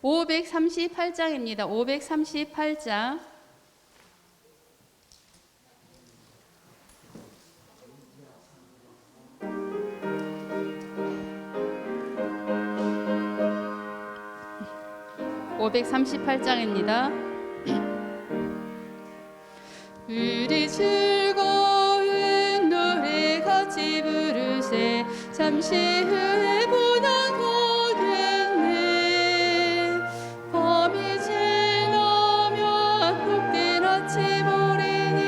538장입니다. 538장. (538장입니다) 우리 즐거운 노래 같이 부르세. 잠시 후에 보나 가겠네. 밤이 지나면 복된 아침 오리니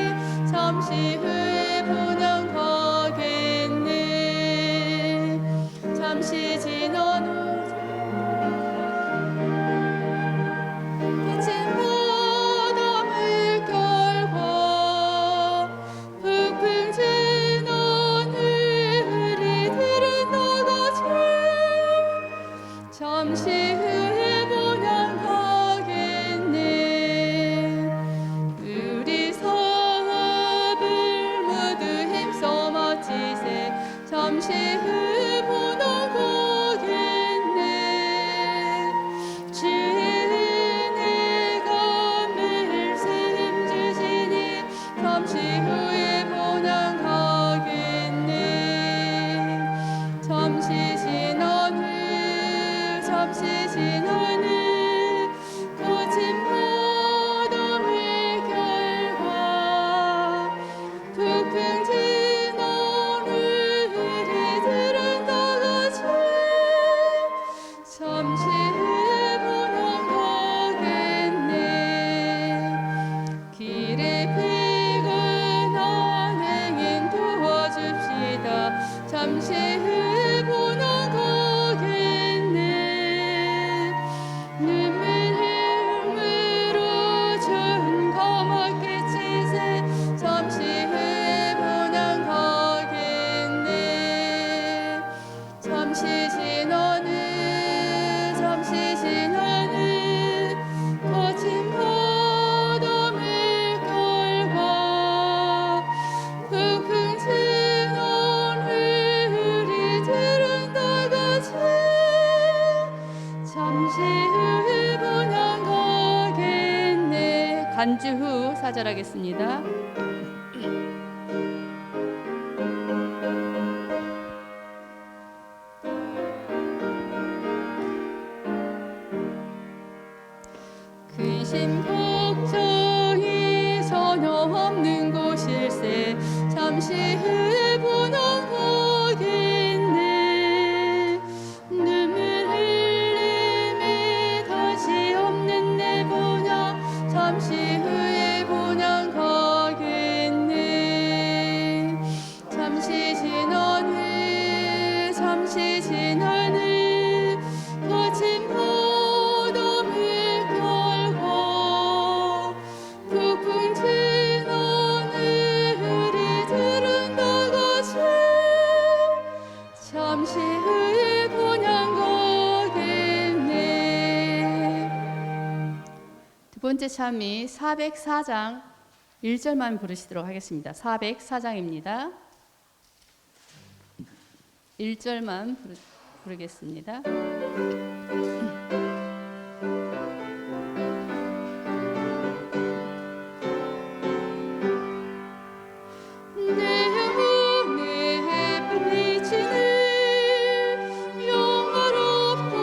잠시 후에 보나 가겠네. 잠시 지난 후 잠시 후에 보냥 가겠네. 우리 사업을 모두 힘써 마치세. 잠시 후에 보냥 가겠네. 주의 은혜가 말씀 주시니 잠시 후에 보냥 가겠네. 잠시 지난 후 잠시 지난 후 거친 바람의 결과 북풍 지난 우리들은 다같이 잠시 후에 보냥 가겠네. 길에 피곤한 행인 도와줍시다. 잠시 후에 보냥 가겠네. 눈물 흘므로 전 감았게 치세. 잠시 후에 보냥 가겠네. 잠시 지난 후 잠시 지난 후 거친 바람의 결과 북풍 지난 우리들은 다같이 잠시 후에 보냥 가겠네. 간주 후 사절하겠습니다. 근심 걱정이 전혀 없는 곳일세. 잠시 후에 보냥 가겠네. 눈물 흘림이 다시 없는 내 보냥 잠시 후에 보냥 가겠네. 잠시 지난 후 잠시 지난 후 거친 바람의 결과 북풍 지난 우리들은 다같이 잠시 후에 보냥 가겠네. 두 번째 참이 404장 1절만 부르시도록 하겠습니다. 404장입니다. 1절만 부르겠습니다. 내 영혼의 빛이는 영화롭고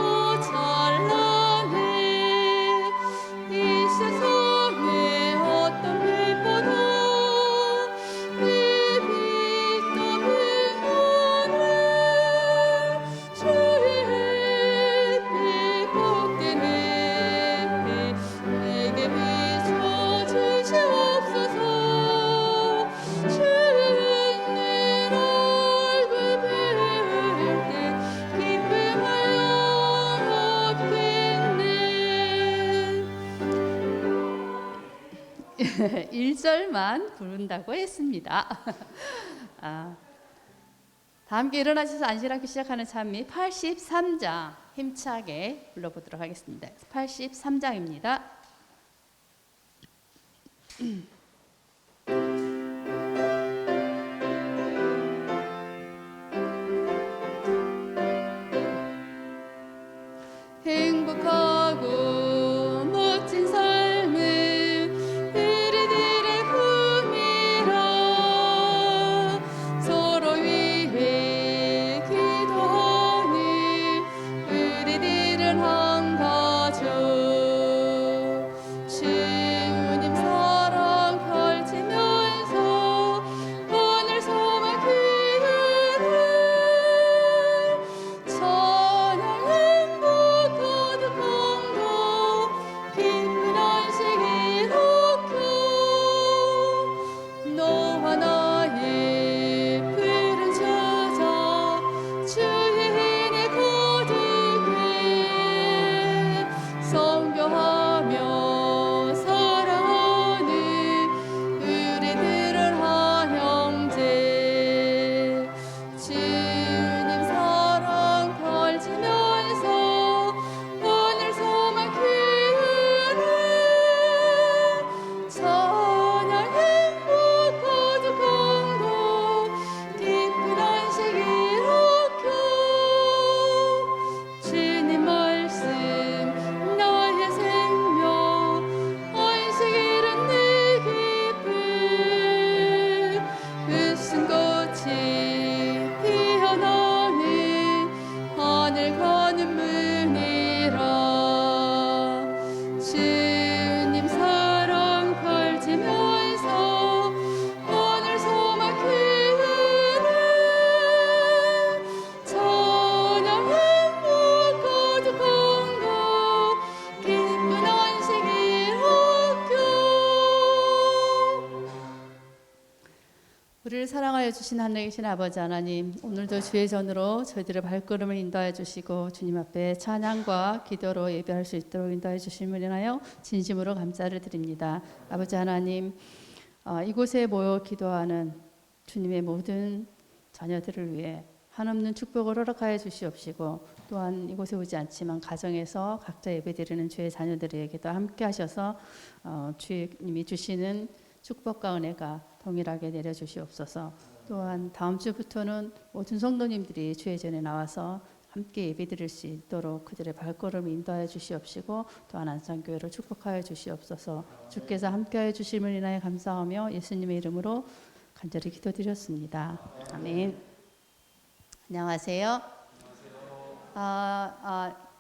찬란해. 이 세상의 어떤 빛보다 이 빛 더 빛나네. 주의 빛 복된 햇빛 내게 비춰주시옵소서. 주님 얼굴 뵐 때 기쁨하여 얻겠네. 1절만 부른다고 했습니다. 다 함께 일어나셔서 안실하게 시작하는 찬미 83장 힘차게 불러보도록 하겠습니다. 83장입니다. 행복하고 사랑하여 주신 하늘에 계신 아버지 하나님, 오늘도 주의 전으로 저희들의 발걸음을 인도하여 주시고 주님 앞에 찬양과 기도로 예배할 수 있도록 인도하여 주심을 인하여 진심으로 감사를 드립니다. 아버지 하나님, 이곳에 모여 기도하는 주님의 모든 자녀들을 위해 한없는 축복을 허락하여 주시옵시고, 또한 이곳에 오지 않지만 가정에서 각자 예배드리는 주의 자녀들에게도 함께 하셔서 주님이 주시는 축복과 은혜가 동일하게 내려주시옵소서. 또한 다음 주부터는 모든 성도님들이 주의 전에 나와서 함께 예배드릴 수 있도록 그들의 발걸음을 인도하여 주시옵시고, 또한 안산교회를 축복하여 주시옵소서. 주께서 함께하여 주심을 인하여 감사하며 예수님의 이름으로 간절히 기도드렸습니다. 아멘. 안녕하세요.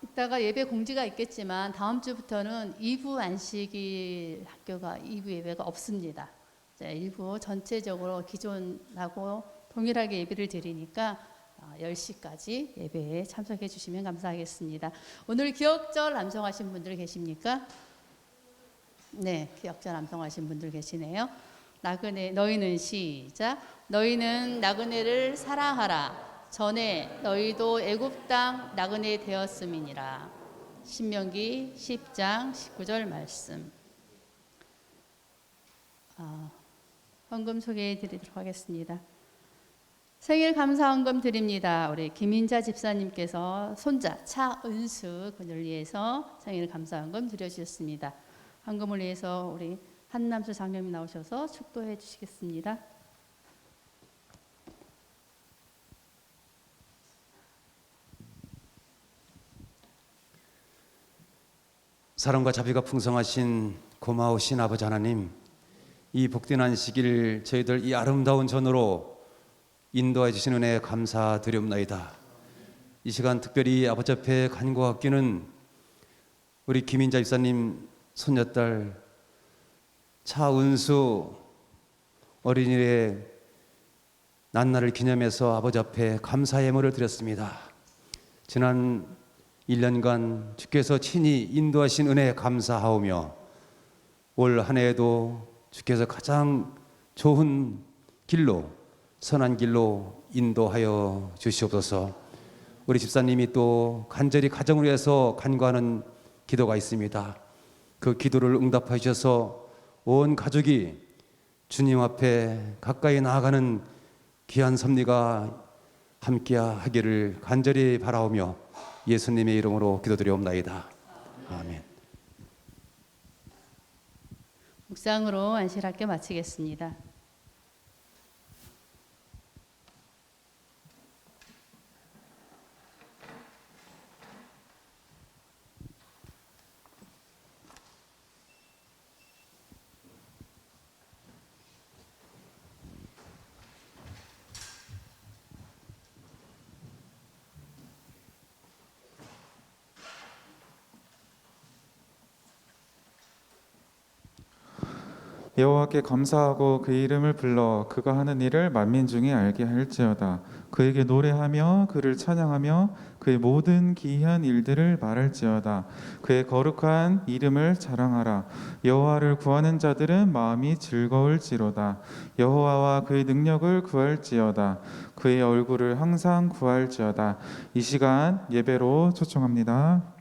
이따가 예배 공지가 있겠지만 다음 주부터는 2부 안식일 학교가 2부 예배가 없습니다. 일부 전체적으로 기존하고 동일하게 예배를 드리니까 10시까지 예배에 참석해 주시면 감사하겠습니다. 오늘 기억절 남성하신 분들 계십니까? 네, 기억절 남성하신 분들 계시네요. 나그네, 너희는 시작. 너희는 나그네를 사랑하라. 전에 너희도 애굽 땅 나그네 되었음이니라. 신명기 10장 19절 말씀. 헌금 소개해 드리도록 하겠습니다. 생일 감사 헌금 드립니다. 우리 김인자 집사님께서 손자 차은수 그녀를 위해서 생일 감사 헌금 드려주셨습니다. 헌금을 위해서 우리 한남수 장로님 나오셔서 축도해 주시겠습니다. 사랑과 자비가 풍성하신 고마우신 아버지 하나님, 이 복된 안식일 저희들 이 아름다운 전으로 인도해 주신 은혜에 감사드리옵나이다. 이 시간 특별히 아버지 앞에 간구하기는 우리 김인자 집사님 손녀딸 차은수 어린이의 난날을 기념해서 아버지 앞에 감사의 예물을 드렸습니다. 지난 1년간 주께서 친히 인도하신 은혜에 감사하오며 올 한 해에도 주께서 가장 좋은 길로, 선한 길로 인도하여 주시옵소서. 우리 집사님이 또 간절히 가정을 위해서 간구하는 기도가 있습니다. 그 기도를 응답하여 주셔서 온 가족이 주님 앞에 가까이 나아가는 귀한 섭리가 함께하기를 간절히 바라오며 예수님의 이름으로 기도드리옵나이다. 아멘. 묵상으로 안식학교 마치겠습니다. 여호와께 감사하고 그의 이름을 불러 그가 하는 일을 만민 중에 알게 할지어다. 그에게 노래하며 그를 찬양하며 그의 모든 기이한 일들을 말할지어다. 그의 거룩한 이름을 자랑하라. 여호와를 구하는 자들은 마음이 즐거울지로다. 여호와와 그의 능력을 구할지어다. 그의 얼굴을 항상 구할지어다. 이 시간 예배로 초청합니다.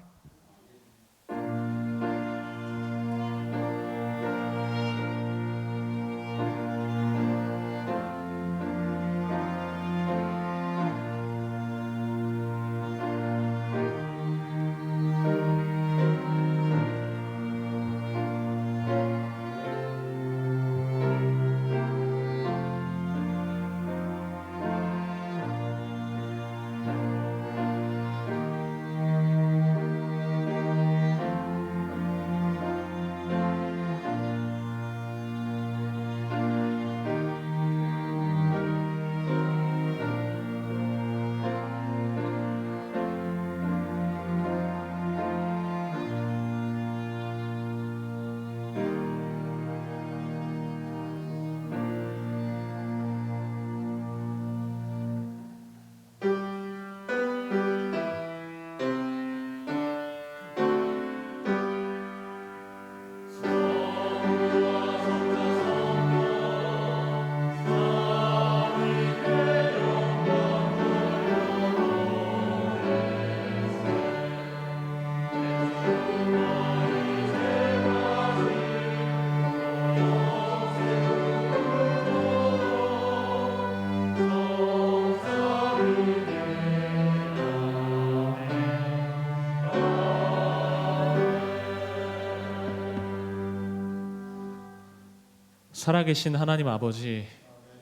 살아계신 하나님 아버지,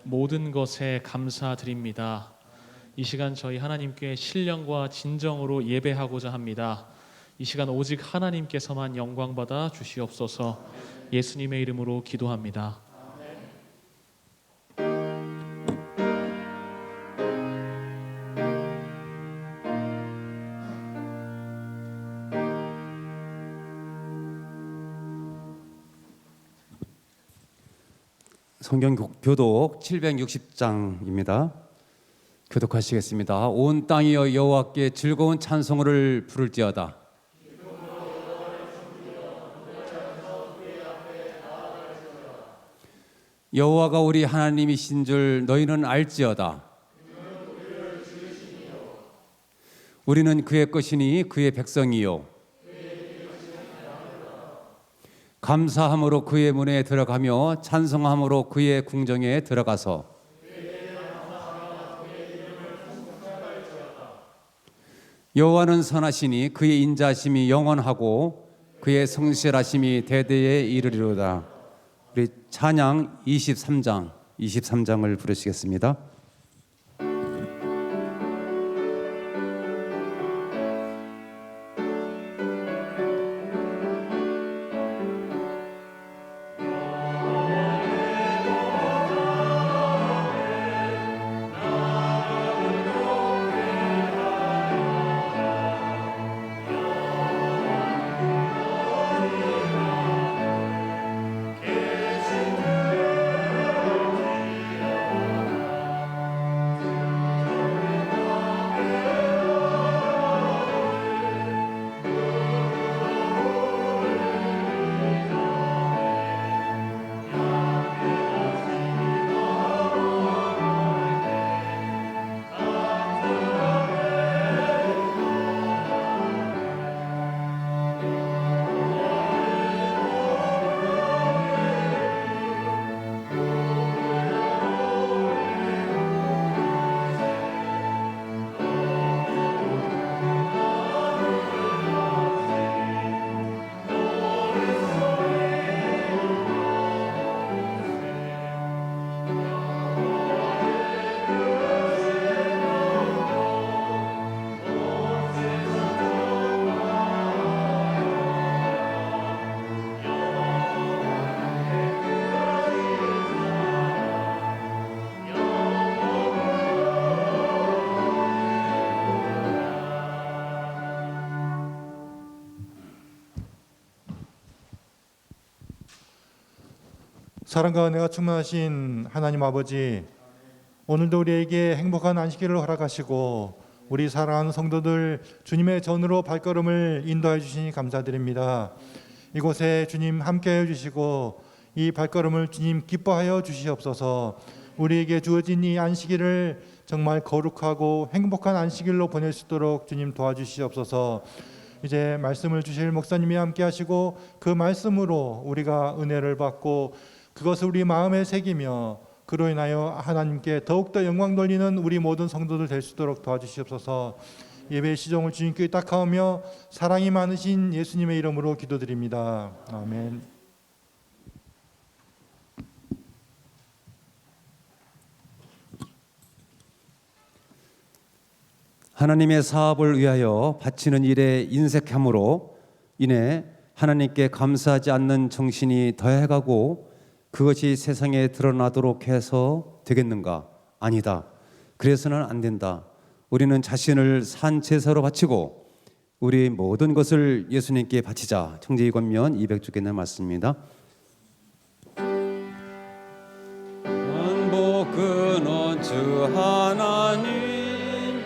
모든 것에 감사드립니다. 이 시간 저희 하나님께 신령과 진정으로 예배하고자 합니다. 이 시간 오직 하나님께서만 영광 받아 주시옵소서. 예수님의 이름으로 기도합니다. 성경 교독 760장입니다. 교독하시겠습니다. 온 땅이여 여호와께 즐거운 찬송을 부를지어다. 여호와가 우리 하나님이신 줄 너희는 알지어다. 우리는 그의 것이니 그의 백성이요 감사함으로 그의 문에 들어가며 찬송함으로 그의 궁정에 들어가서 여호와는 선하시니 그의 인자심이 영원하고 그의 성실하심이 대대에 이르리로다. 우리 찬양 23장을 부르시겠습니다. 사랑과 은혜가 충만하신 하나님 아버지, 오늘도 우리에게 행복한 안식일을 허락하시고 우리 사랑하는 성도들 주님의 전으로 발걸음을 인도해 주시니 감사드립니다. 이곳에 주님 함께해 주시고 이 발걸음을 주님 기뻐하여 주시옵소서. 우리에게 주어진 이 안식일을 정말 거룩하고 행복한 안식일로 보낼 수 있도록 주님 도와주시옵소서. 이제 말씀을 주실 목사님이 함께 하시고 그 말씀으로 우리가 은혜를 받고 그것을 우리 마음에 새기며 그로 인하여 하나님께 더욱더 영광 돌리는 우리 모든 성도들 될 수 있도록 도와주시옵소서. 예배의 시종을 주님께 딱하오며 사랑이 많으신 예수님의 이름으로 기도드립니다. 아멘. 하나님의 사업을 위하여 바치는 일에 인색함으로 인해 하나님께 감사하지 않는 정신이 더해가고 그것이 세상에 드러나도록 해서 되겠는가? 아니다. 그래서는 안 된다. 우리는 자신을 산 제사로 바치고 우리 모든 것을 예수님께 바치자. 청지기 권면 200쪽에 있는 말씀입니다. 만복은 주 하나님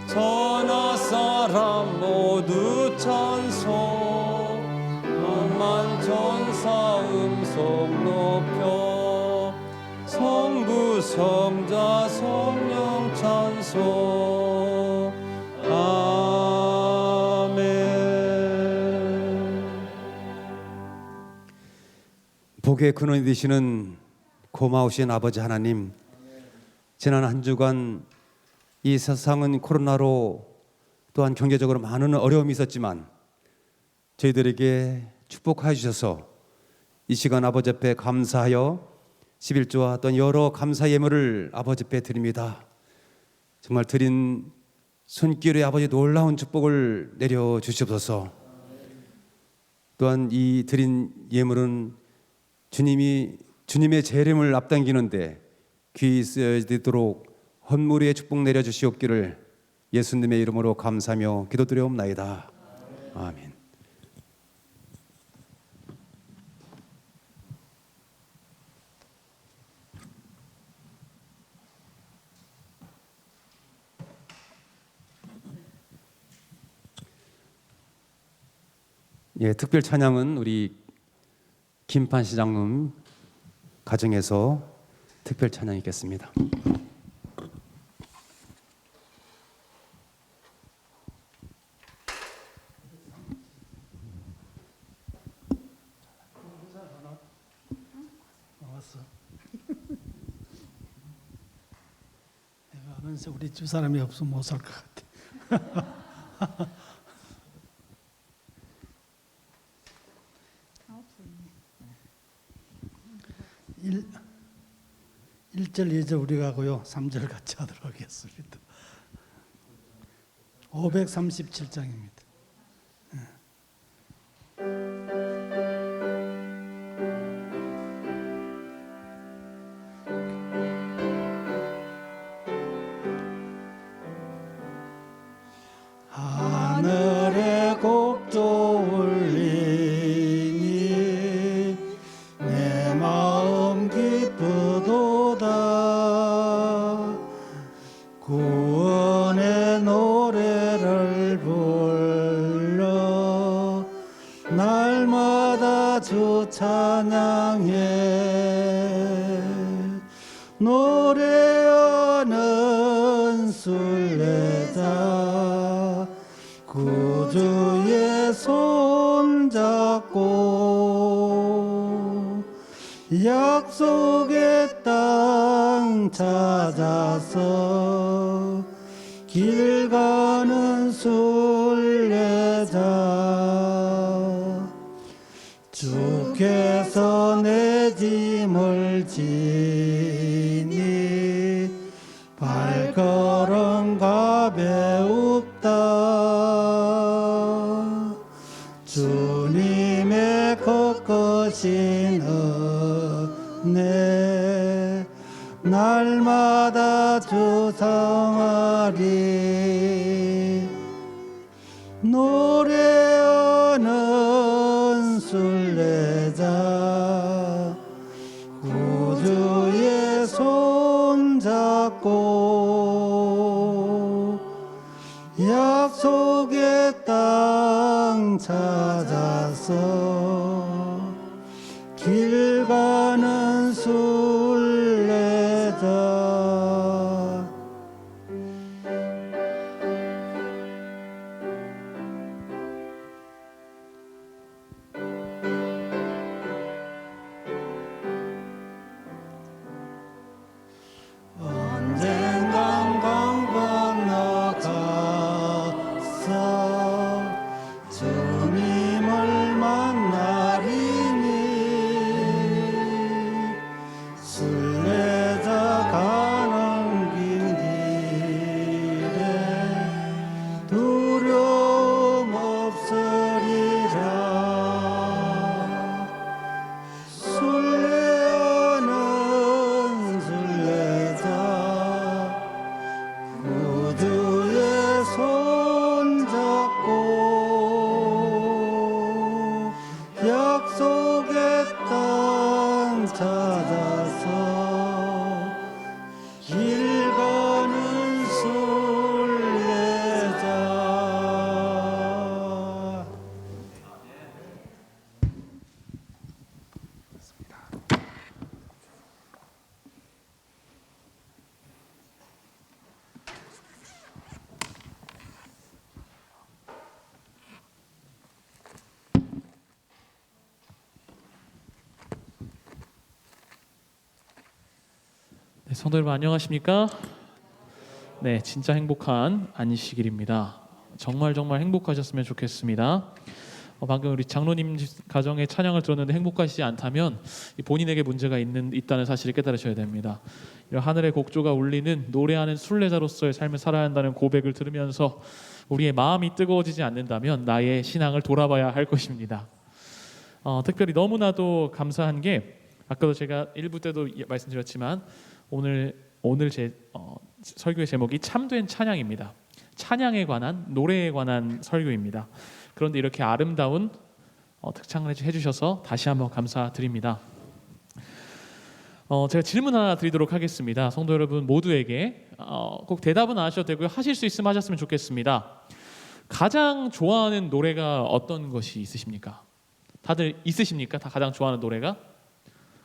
천하 사람 모두 찬송 만천사 음성 높여 성부 성자 성령 찬송 아멘. 복의 근원이 되시는 고마우신 아버지 하나님, 지난 한 주간 이 세상은 코로나로 또한 경제적으로 많은 어려움이 있었지만 저희들에게 축복하여 주셔서 이 시간 아버지 앞에 감사하여 11조와 또한 여러 감사 예물을 아버지 앞에 드립니다. 정말 드린 손길에 아버지 놀라운 축복을 내려 주시옵소서. 또한 이 드린 예물은 주님의 재림을 앞당기는데 귀히 쓰여지도록 헌물의 축복 내려 주시옵기를 예수님의 이름으로 감사하며 기도드려옵나이다. 아멘. 예, 특별 찬양은 우리 김판 시장님 가정에서 특별 찬양 있겠습니다. 왔어. 내가 하면서 우리 두 사람이 없으면 못 살 것 같아. 1절 2절 우리가 하고요. 3절 같이 하도록 하겠습니다. 537장입니다. 하늘에 곡조 울리니 내 마음 기쁘도다. 구원의 노래를 불러 날마다 주 찬양해. 노래하는 순례자 구주의 손잡고 약속의 땅 찾아서 길 가는 순례자. 주께서 내 짐을 지니 발걸음 가벼웁다. 주님의 거거신 은혜 날마다 주성하리. 노래하는 순례자 구주의 손잡고 약속의 땅 찾아서 길 가는 순례자. 언젠간 강 건너가서 주님을 만나리니 순례자 가는 길에 두려움 없으리라. 순례하는 순례자 구주의 손잡고 약속의 땅 찾아서 길 가는 순례자. 네, 성도 여러분 안녕하십니까? 네, 진짜 행복한 안식일입니다. 정말 행복하셨으면 좋겠습니다. 방금 우리 장로님 가정의 찬양을 들었는데 행복하시지 않다면 본인에게 문제가 있다는 사실을 깨달으셔야 됩니다. 이런 하늘의 곡조가 울리는 노래하는 순례자로서의 삶을 살아야 한다는 고백을 들으면서 우리의 마음이 뜨거워지지 않는다면 나의 신앙을 돌아봐야 할 것입니다. 특별히 너무나도 감사한 게 아까도 제가 1부 때도 말씀드렸지만 오늘 제 설교의 제목이 참된 찬양입니다. 찬양에 관한, 노래에 관한 설교입니다. 그런데 이렇게 아름다운 특창을 해주셔서 다시 한번 감사드립니다. 제가 질문 하나 드리도록 하겠습니다. 성도 여러분 모두에게 꼭 대답은 안 하셔도 되고요. 하실 수 있으면 하셨으면 좋겠습니다. 가장 좋아하는 노래가 어떤 것이 있으십니까? 다들 있으십니까? 다 가장 좋아하는 노래가?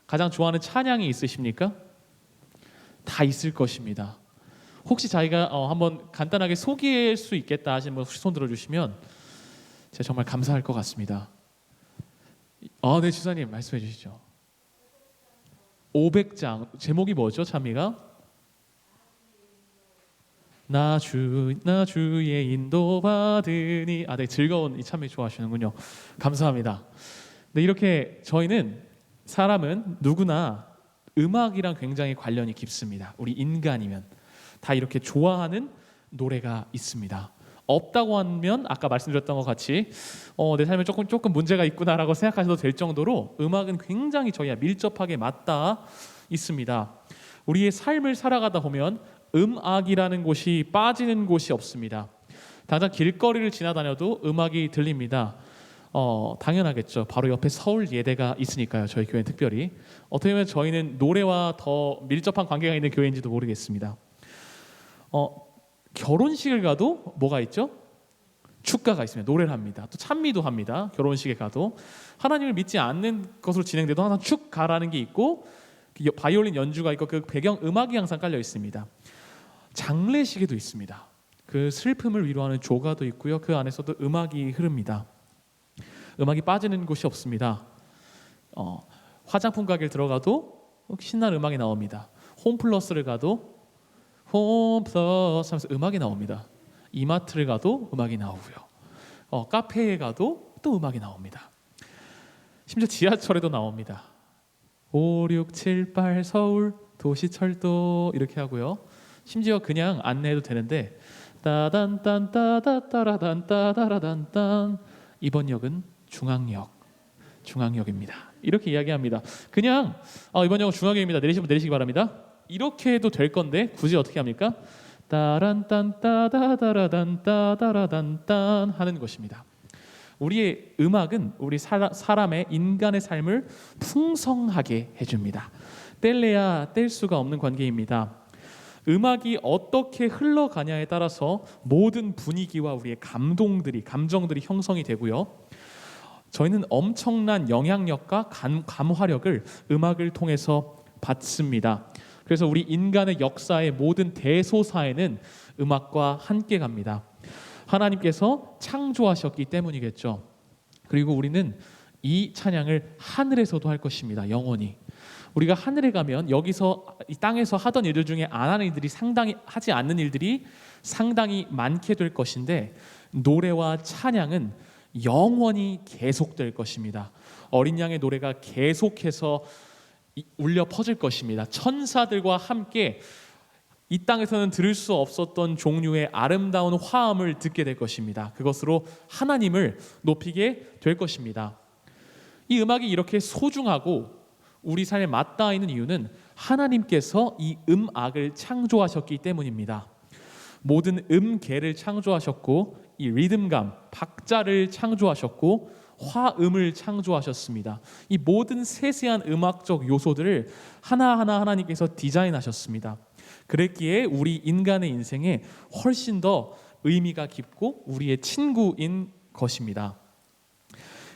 가장 좋아하는 찬양이 있으십니까? 다 있을 것입니다. 혹시 자기가 한번 간단하게 소개할 수 있겠다 하시는 분 혹시 손 들어주시면 제가 정말 감사할 것 같습니다. 네, 지사님 말씀해 주시죠. 500장 제목이 뭐죠? 참미가 나 주의 인도 받으니 되게 즐거운 이 참미 좋아하시는군요. 감사합니다. 네, 이렇게 저희는 사람은 누구나 음악이랑 굉장히 관련이 깊습니다. 우리 인간이면 다 이렇게 좋아하는 노래가 있습니다. 없다고 하면 아까 말씀드렸던 것 같이 내 삶에 조금 문제가 있구나라고 생각하셔도 될 정도로 음악은 굉장히 저희와 밀접하게 맞닿아 있습니다. 우리의 삶을 살아가다 보면 음악이라는 곳이 빠지는 곳이 없습니다. 당장 길거리를 지나다녀도 음악이 들립니다. 당연하겠죠. 바로 옆에 서울 예대가 있으니까요. 저희 교회는 특별히 어떻게 보면 저희는 노래와 더 밀접한 관계가 있는 교회인지도 모르겠습니다. 결혼식을 가도 뭐가 있죠? 축가가 있습니다. 노래를 합니다. 또 찬미도 합니다. 결혼식에 가도 하나님을 믿지 않는 것으로 진행돼도 항상 축가라는 게 있고 바이올린 연주가 있고 그 배경 음악이 항상 깔려 있습니다. 장례식에도 있습니다. 그 슬픔을 위로하는 조가도 있고요. 그 안에서도 음악이 흐릅니다. 음악이 빠지는 곳이 없습니다. 화장품 가게를 들어가도 신나는 음악이 나옵니다. 홈플러스를 가도 홈플러스 하면서 음악이 나옵니다. 이마트를 가도 음악이 나오고요. 카페에 가도 또 음악이 나옵니다. 심지어 지하철에도 나옵니다. 5, 6, 7, 8 서울 도시철도 이렇게 하고요. 심지어 그냥 안내해도 되는데 따단딴 따다따라단 따다라단딴 이번 역은 중앙역입니다. 이렇게 이야기합니다. 그냥 이번 역은 중앙역입니다. 내리시면 내리시기 바랍니다. 이렇게 해도 될 건데 굳이 어떻게 합니까? 따란딴 따다다라단 따다라단딴 하는 것입니다. 우리의 음악은 우리 사람의 인간의 삶을 풍성하게 해줍니다. 뗄래야 뗄 수가 없는 관계입니다. 음악이 어떻게 흘러가냐에 따라서 모든 분위기와 우리의 감정들이 형성이 되고요. 저희는 엄청난 영향력과 감화력을 음악을 통해서 받습니다. 그래서 우리 인간의 역사의 모든 대소사에는 음악과 함께 갑니다. 하나님께서 창조하셨기 때문이겠죠. 그리고 우리는 이 찬양을 하늘에서도 할 것입니다. 영원히. 우리가 하늘에 가면 여기서 이 땅에서 하던 일들 중에 안 하는 일들이 상당히 하지 않는 일들이 상당히 많게 될 것인데 노래와 찬양은 영원히 계속될 것입니다. 어린 양의 노래가 계속해서 울려 퍼질 것입니다. 천사들과 함께 이 땅에서는 들을 수 없었던 종류의 아름다운 화음을 듣게 될 것입니다. 그것으로 하나님을 높이게 될 것입니다. 이 음악이 이렇게 소중하고 우리 삶에 맞닿아 있는 이유는 하나님께서 이 음악을 창조하셨기 때문입니다. 모든 음계를 창조하셨고 이 리듬감, 박자를 창조하셨고 화음을 창조하셨습니다. 이 모든 세세한 음악적 요소들을 하나하나 하나님께서 디자인하셨습니다. 그랬기에 우리 인간의 인생에 훨씬 더 의미가 깊고 우리의 친구인 것입니다.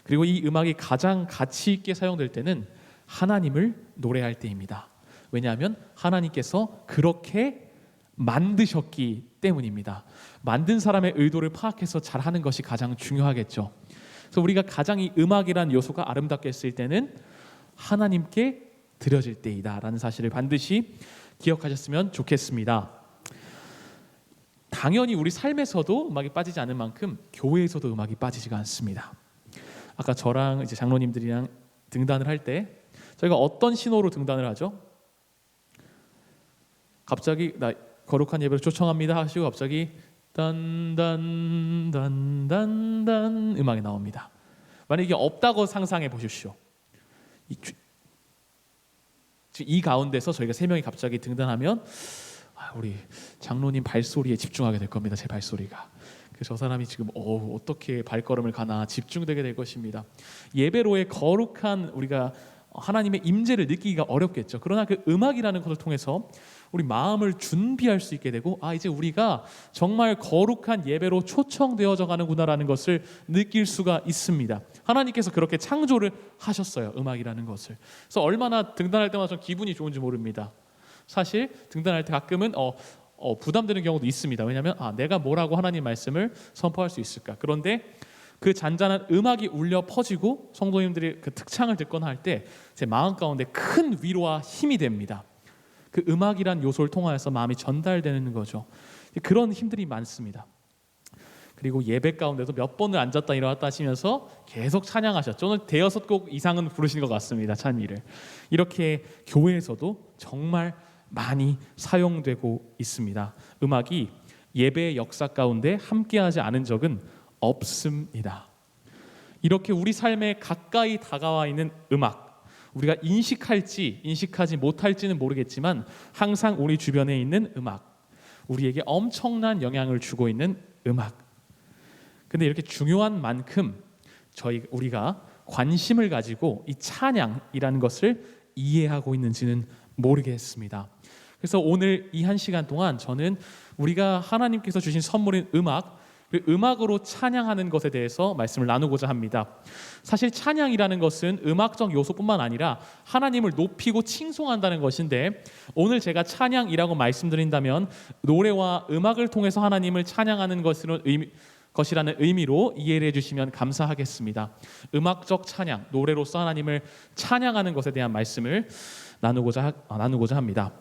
그리고 이 음악이 가장 가치 있게 사용될 때는 하나님을 노래할 때입니다. 왜냐하면 하나님께서 그렇게 만드셨기 때문입니다. 만든 사람의 의도를 파악해서 잘하는 것이 가장 중요하겠죠. 그래서 우리가 가장 이 음악이라는 요소가 아름답게 했을 때는 하나님께 드려질 때이다라는 사실을 반드시 기억하셨으면 좋겠습니다. 당연히 우리 삶에서도 음악이 빠지지 않을 만큼 교회에서도 음악이 빠지지가 않습니다. 아까 저랑 이제 장로님들이랑 등단을 할 때 저희가 어떤 신호로 등단을 하죠? 갑자기 나 거룩한 예배를 초청합니다 하시고 갑자기 딴딴딴딴딴 음악이 나옵니다. 만약 이게 없다고 상상해 보십시오. 이 가운데서 저희가 세 명이 갑자기 등단하면 우리 장로님 발소리에 집중하게 될 겁니다. 제 발소리가. 저 사람이 지금 어떻게 발걸음을 가나 집중되게 될 것입니다. 예배로의 거룩한 우리가 하나님의 임재를 느끼기가 어렵겠죠. 그러나 그 음악이라는 것을 통해서 우리 마음을 준비할 수 있게 되고 이제 우리가 정말 거룩한 예배로 초청되어져 가는구나라는 것을 느낄 수가 있습니다. 하나님께서 그렇게 창조를 하셨어요. 음악이라는 것을. 그래서 얼마나 등단할 때마다 좀 기분이 좋은지 모릅니다. 사실 등단할 때 가끔은 부담되는 경우도 있습니다. 왜냐하면 내가 뭐라고 하나님 말씀을 선포할 수 있을까. 그런데 그 잔잔한 음악이 울려 퍼지고 성도님들이 그 특창을 듣거나 할 때 제 마음 가운데 큰 위로와 힘이 됩니다. 그 음악이란 요소를 통하여서 마음이 전달되는 거죠. 그런 힘들이 많습니다. 그리고 예배 가운데도 몇 번을 앉았다 일어났다 하시면서 계속 찬양하셨죠. 오늘 대여섯 곡 이상은 부르신 것 같습니다. 찬미를. 이렇게 교회에서도 정말 많이 사용되고 있습니다. 음악이 예배의 역사 가운데 함께하지 않은 적은 없습니다. 이렇게 우리 삶에 가까이 다가와 있는 음악, 우리가 인식할지 인식하지 못할지는 모르겠지만 항상 우리 주변에 있는 음악, 우리에게 엄청난 영향을 주고 있는 음악. 근데 이렇게 중요한 만큼 우리가 관심을 가지고 이 찬양이라는 것을 이해하고 있는지는 모르겠습니다. 그래서 오늘 이 한 시간 동안 저는 우리가 하나님께서 주신 선물인 음악, 그 음악으로 찬양하는 것에 대해서 말씀을 나누고자 합니다. 사실 찬양이라는 것은 음악적 요소뿐만 아니라 하나님을 높이고 칭송한다는 것인데, 오늘 제가 찬양이라고 말씀드린다면 노래와 음악을 통해서 하나님을 찬양하는 것이라는 의미로 이해를 해주시면 감사하겠습니다. 음악적 찬양, 노래로서 하나님을 찬양하는 것에 대한 말씀을 나누고자 합니다.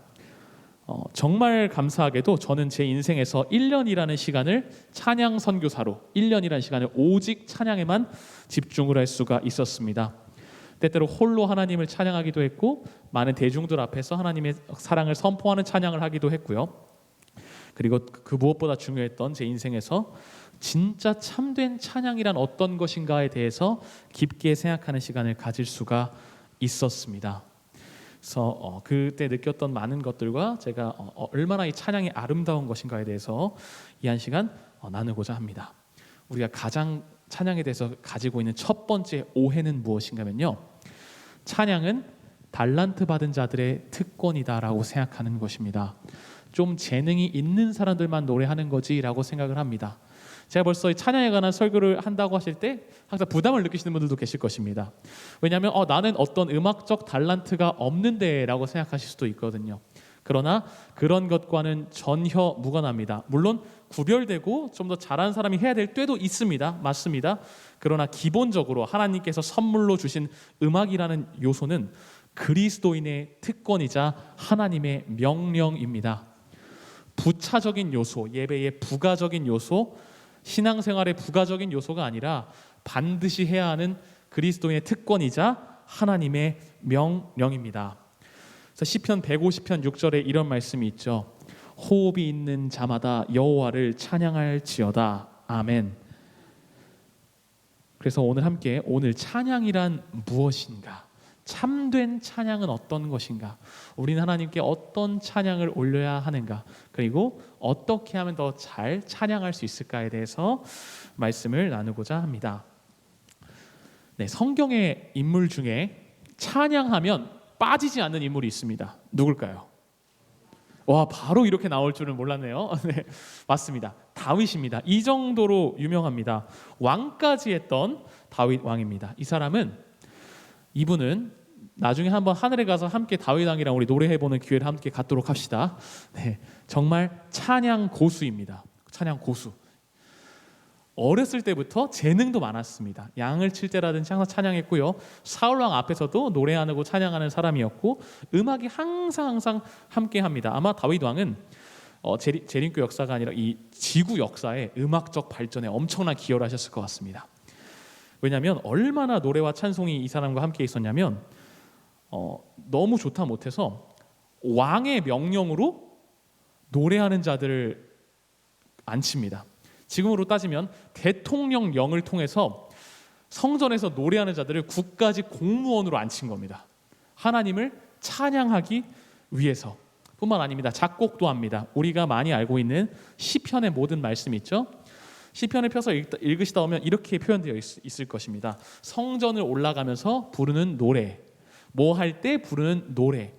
정말 감사하게도 저는 제 인생에서 1년이라는 시간을 찬양 선교사로 1년이라는 시간을 오직 찬양에만 집중을 할 수가 있었습니다. 때때로 홀로 하나님을 찬양하기도 했고 많은 대중들 앞에서 하나님의 사랑을 선포하는 찬양을 하기도 했고요. 그리고 그 무엇보다 중요했던 제 인생에서 진짜 참된 찬양이란 어떤 것인가에 대해서 깊게 생각하는 시간을 가질 수가 있었습니다. 그래서 그때 느꼈던 많은 것들과 제가 얼마나 이 찬양이 아름다운 것인가에 대해서 이 한 시간 나누고자 합니다. 우리가 가장 찬양에 대해서 가지고 있는 첫 번째 오해는 무엇인가면요, 찬양은 달란트 받은 자들의 특권이다라고 생각하는 것입니다. 좀 재능이 있는 사람들만 노래하는 거지라고 생각을 합니다. 제가 벌써 찬양에 관한 설교를 한다고 하실 때 항상 부담을 느끼시는 분들도 계실 것입니다. 왜냐하면 나는 어떤 음악적 달란트가 없는데 라고 생각하실 수도 있거든요. 그러나 그런 것과는 전혀 무관합니다. 물론 구별되고 좀 더 잘하는 사람이 해야 될 때도 있습니다. 맞습니다. 그러나 기본적으로 하나님께서 선물로 주신 음악이라는 요소는 그리스도인의 특권이자 하나님의 명령입니다. 부차적인 요소, 예배의 부가적인 요소, 신앙생활의 부가적인 요소가 아니라 반드시 해야 하는 그리스도인의 특권이자 하나님의 명령입니다. 그래서 시편 150편 6절에 이런 말씀이 있죠. 호흡이 있는 자마다 여호와를 찬양할지어다. 아멘. 그래서 오늘 함께 오늘 찬양이란 무엇인가? 참된 찬양은 어떤 것인가? 우리는 하나님께 어떤 찬양을 올려야 하는가? 그리고 어떻게 하면 더 잘 찬양할 수 있을까에 대해서 말씀을 나누고자 합니다. 네, 성경의 인물 중에 찬양하면 빠지지 않는 인물이 있습니다. 누굴까요? 와, 바로 이렇게 나올 줄은 몰랐네요. 네, 맞습니다. 다윗입니다. 이 정도로 유명합니다. 왕까지 했던 다윗 왕입니다. 이분은 나중에 한번 하늘에 가서 함께 다윗 왕이랑 우리 노래해보는 기회를 함께 갖도록 합시다. 네, 정말 찬양 고수입니다. 찬양 고수. 어렸을 때부터 재능도 많았습니다. 양을 칠 때라든지 항상 찬양했고요. 사울왕 앞에서도 노래하고 찬양하는 사람이었고 음악이 항상 함께합니다. 아마 다윗 왕은 재림교 역사가 아니라 이 지구 역사의 음악적 발전에 엄청난 기여를 하셨을 것 같습니다. 왜냐하면 얼마나 노래와 찬송이 이 사람과 함께 있었냐면 너무 좋다 못해서 왕의 명령으로 노래하는 자들을 앉힙니다. 지금으로 따지면 대통령령을 통해서 성전에서 노래하는 자들을 국가직 공무원으로 앉힌 겁니다. 하나님을 찬양하기 위해서 뿐만 아닙니다. 작곡도 합니다. 우리가 많이 알고 있는 시편의 모든 말씀 있죠? 시편을 펴서 읽으시다 보면 이렇게 표현되어 있을 것입니다. 성전을 올라가면서 부르는 노래, 뭐 할 때 부르는 노래.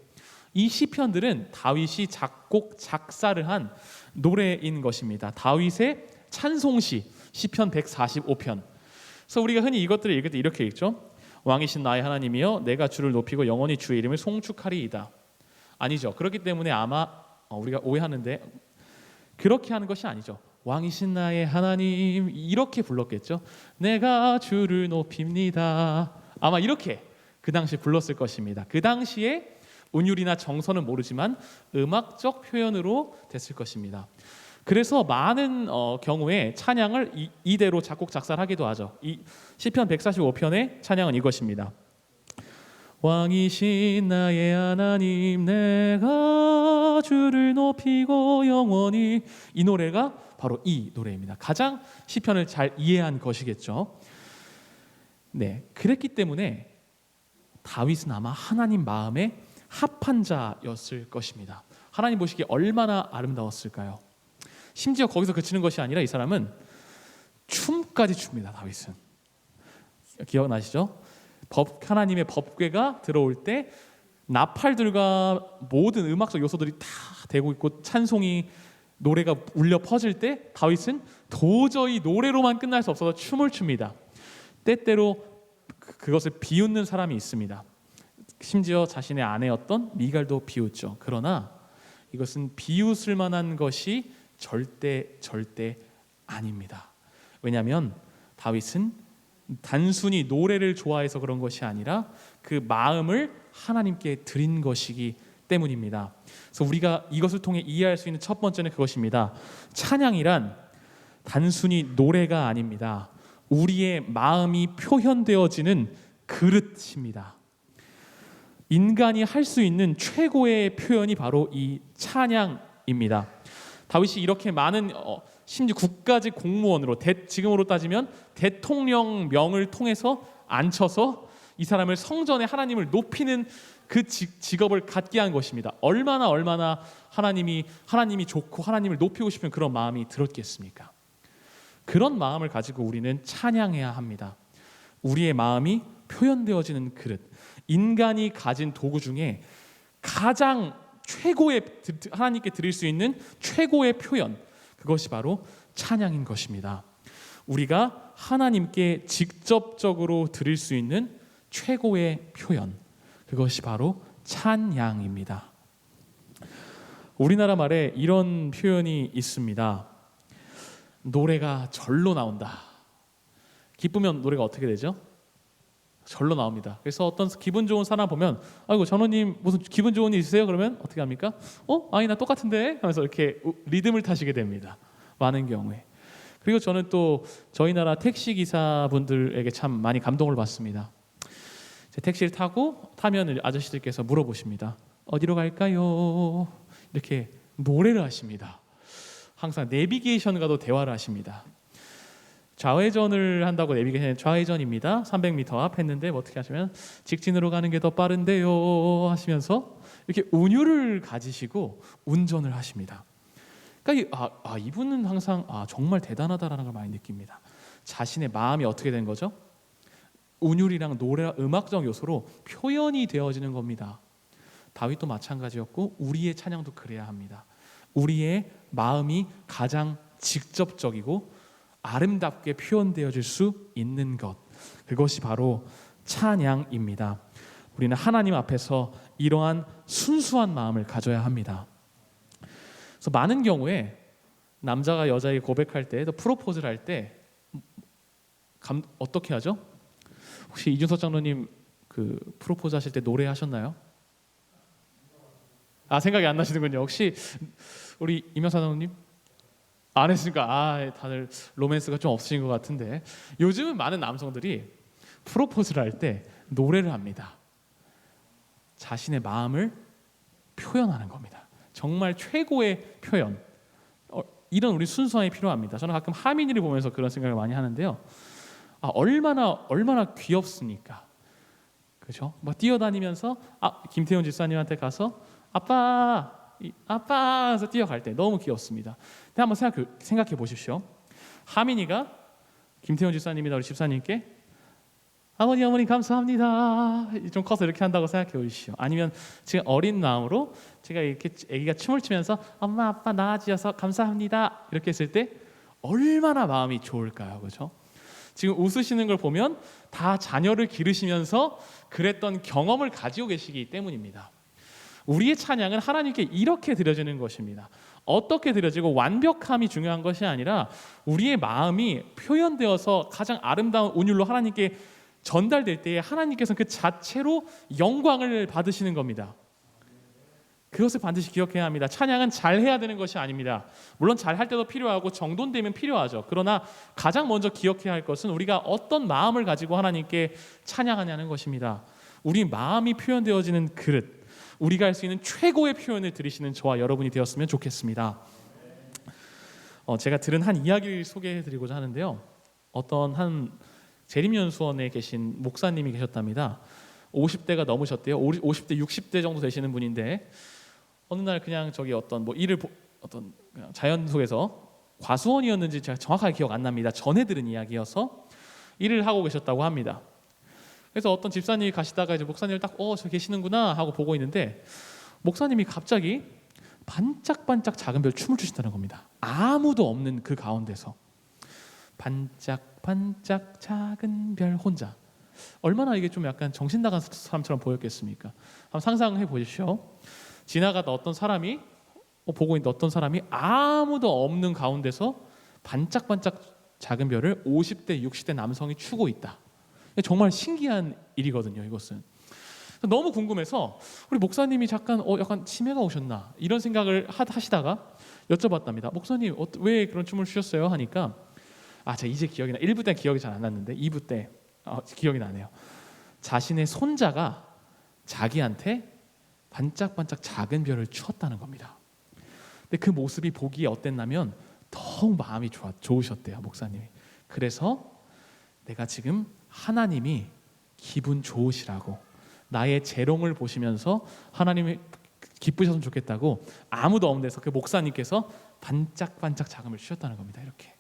이 시편들은 다윗이 작곡 작사를 한 노래인 것입니다. 다윗의 찬송시 시편 145편. 그래서 우리가 흔히 이것들을 읽을 때 이렇게 읽죠. 왕이신 나의 하나님이여 내가 주를 높이고 영원히 주의 이름을 송축하리이다. 아니죠. 그렇기 때문에 아마 우리가 오해하는데 그렇게 하는 것이 아니죠. 왕이신 나의 하나님 이렇게 불렀겠죠. 내가 주를 높입니다. 아마 이렇게 그 당시 불렀을 것입니다. 그 당시에 운율이나 정서는 모르지만 음악적 표현으로 됐을 것입니다. 그래서 많은 경우에 찬양을 이대로 작곡 작사를 하기도 하죠. 이 시편 145편의 찬양은 이것입니다. 왕이신 나의 하나님 내가 주를 높이고 영원히. 이 노래가 바로 이 노래입니다. 가장 시편을 잘 이해한 것이겠죠. 네, 그랬기 때문에 다윗은 아마 하나님 마음에 합한 자였을 것입니다. 하나님 보시기에 얼마나 아름다웠을까요? 심지어 거기서 그치는 것이 아니라 이 사람은 춤까지 춥니다. 다윗은 기억나시죠? 하나님의 법궤가 들어올 때 나팔들과 모든 음악적 요소들이 다 되고 있고 찬송이 노래가 울려 퍼질 때 다윗은 도저히 노래로만 끝날 수 없어서 춤을 춥니다. 때때로 그것을 비웃는 사람이 있습니다. 심지어 자신의 아내였던 미갈도 비웃죠. 그러나 이것은 비웃을 만한 것이 절대 아닙니다. 왜냐하면 다윗은 단순히 노래를 좋아해서 그런 것이 아니라 그 마음을 하나님께 드린 것이기 때문입니다. 그래서 우리가 이것을 통해 이해할 수 있는 첫 번째는 그것입니다. 찬양이란 단순히 노래가 아닙니다. 우리의 마음이 표현되어지는 그릇입니다. 인간이 할 수 있는 최고의 표현이 바로 이 찬양입니다. 다윗이 이렇게 많은 심지어 국가직 공무원으로 지금으로 따지면 대통령명을 통해서 앉혀서 이 사람을 성전에 하나님을 높이는 그 직업을 갖게 한 것입니다. 얼마나 하나님이 좋고 하나님을 높이고 싶은 그런 마음이 들었겠습니까? 그런 마음을 가지고 우리는 찬양해야 합니다. 우리의 마음이 표현되어지는 그릇, 인간이 가진 도구 중에 가장 최고의 하나님께 드릴 수 있는 최고의 표현, 그것이 바로 찬양인 것입니다. 우리가 하나님께 직접적으로 드릴 수 있는 최고의 표현, 그것이 바로 찬양입니다. 우리나라 말에 이런 표현이 있습니다. 노래가 절로 나온다. 기쁘면 노래가 어떻게 되죠? 절로 나옵니다. 그래서 어떤 기분 좋은 사람 보면 아이고 전우님 무슨 기분 좋은 일 있으세요? 그러면 어떻게 합니까? 아니 나 똑같은데? 하면서 이렇게 리듬을 타시게 됩니다. 많은 경우에. 그리고 저는 또 저희 나라 택시 기사분들에게 참 많이 감동을 받습니다. 택시를 타면 아저씨들께서 물어보십니다. 어디로 갈까요? 이렇게 노래를 하십니다. 항상 내비게이션과도 대화를 하십니다. 좌회전을 한다고 내비게이션 좌회전입니다. 300m 앞 했는데 어떻게 하시면 직진으로 가는 게 더 빠른데요 하시면서 이렇게 운율을 가지시고 운전을 하십니다. 그러니까 이분은 항상 정말 대단하다라는 걸 많이 느낍니다. 자신의 마음이 어떻게 된 거죠? 운율이랑 노래, 음악적 요소로 표현이 되어지는 겁니다. 다윗도 마찬가지였고 우리의 찬양도 그래야 합니다. 우리의 마음이 가장 직접적이고 아름답게 표현되어질 수 있는 것, 그것이 바로 찬양입니다. 우리는 하나님 앞에서 이러한 순수한 마음을 가져야 합니다. 그래서 많은 경우에 남자가 여자에게 고백할 때, 또 프로포즈를 할 때 어떻게 하죠? 혹시 이준석 장로님 그 프로포즈 하실 때 노래하셨나요? 생각이 안 나시는군요. 혹시 우리 임영사 장로님? 안 했으니까 다들 로맨스가 좀 없으신 것 같은데 요즘은 많은 남성들이 프로포즈를 할 때 노래를 합니다. 자신의 마음을 표현하는 겁니다. 정말 최고의 표현. 이런 우리 순수함이 필요합니다. 저는 가끔 하민이를 보면서 그런 생각을 많이 하는데요. 얼마나 귀엽습니까? 그죠? 막 뛰어다니면서 김태훈 집사님한테 가서 아빠 해서 뛰어갈 때 너무 귀엽습니다. 근데 한번 생각해 보십시오. 하민이가 김태훈 집사님이나 우리 집사님께 어머니 감사합니다. 좀 커서 이렇게 한다고 생각해 보십시오. 아니면 지금 어린 마음으로 제가 이렇게 아기가 춤을 추면서 엄마 아빠 낳아주셔서 감사합니다 이렇게 했을 때 얼마나 마음이 좋을까요? 그죠? 지금 웃으시는 걸 보면 다 자녀를 기르시면서 그랬던 경험을 가지고 계시기 때문입니다. 우리의 찬양은 하나님께 이렇게 드려지는 것입니다. 어떻게 드려지고 완벽함이 중요한 것이 아니라 우리의 마음이 표현되어서 가장 아름다운 운율로 하나님께 전달될 때에 하나님께서는 그 자체로 영광을 받으시는 겁니다. 그것을 반드시 기억해야 합니다. 찬양은 잘해야 되는 것이 아닙니다. 물론 잘할 때도 필요하고 정돈되면 필요하죠. 그러나 가장 먼저 기억해야 할 것은 우리가 어떤 마음을 가지고 하나님께 찬양하냐는 것입니다. 우리 마음이 표현되어지는 그릇, 우리가 할 수 있는 최고의 표현을 들으시는 저와 여러분이 되었으면 좋겠습니다. 제가 들은 한 이야기를 소개해드리고자 하는데요. 어떤 한 재림연수원에 계신 목사님이 계셨답니다. 50대가 넘으셨대요. 50대, 60대 정도 되시는 분인데 어느 날 그냥 어떤 그냥 자연 속에서 과수원이었는지 제가 정확하게 기억 안 납니다. 전해 들은 이야기여서 일을 하고 계셨다고 합니다. 그래서 어떤 집사님이 가시다가 이제 목사님을 딱 저 계시는구나 하고 보고 있는데 목사님이 갑자기 반짝반짝 작은 별 춤을 추신다는 겁니다. 아무도 없는 그 가운데서 반짝반짝 작은 별 혼자. 얼마나 이게 좀 약간 정신 나간 사람처럼 보였겠습니까? 한번 상상해 보십시오. 지나가다 어떤 사람이 보고 있는 어떤 사람이 아무도 없는 가운데서 반짝반짝 작은 별을 50대, 60대 남성이 추고 있다. 정말 신기한 일이거든요. 이것은 너무 궁금해서 우리 목사님이 잠깐 약간 치매가 오셨나 이런 생각을 하시다가 여쭤봤답니다. 목사님 왜 그런 춤을 추셨어요? 하니까 제가 이제 기억이 나. 1부 때 기억이 잘 안 났는데 2부 때 기억이 나네요. 자신의 손자가 자기한테 반짝반짝 작은 별을 추었다는 겁니다. 근데 그 모습이 보기에 어땠냐면 더욱 마음이 좋으셨대요. 목사님이. 그래서 내가 지금 하나님이 기분 좋으시라고 나의 재롱을 보시면서 하나님이 기쁘셨으면 좋겠다고 아무도 없는 데서 그 목사님께서 반짝반짝 작은 별을 추셨다는 겁니다. 이렇게.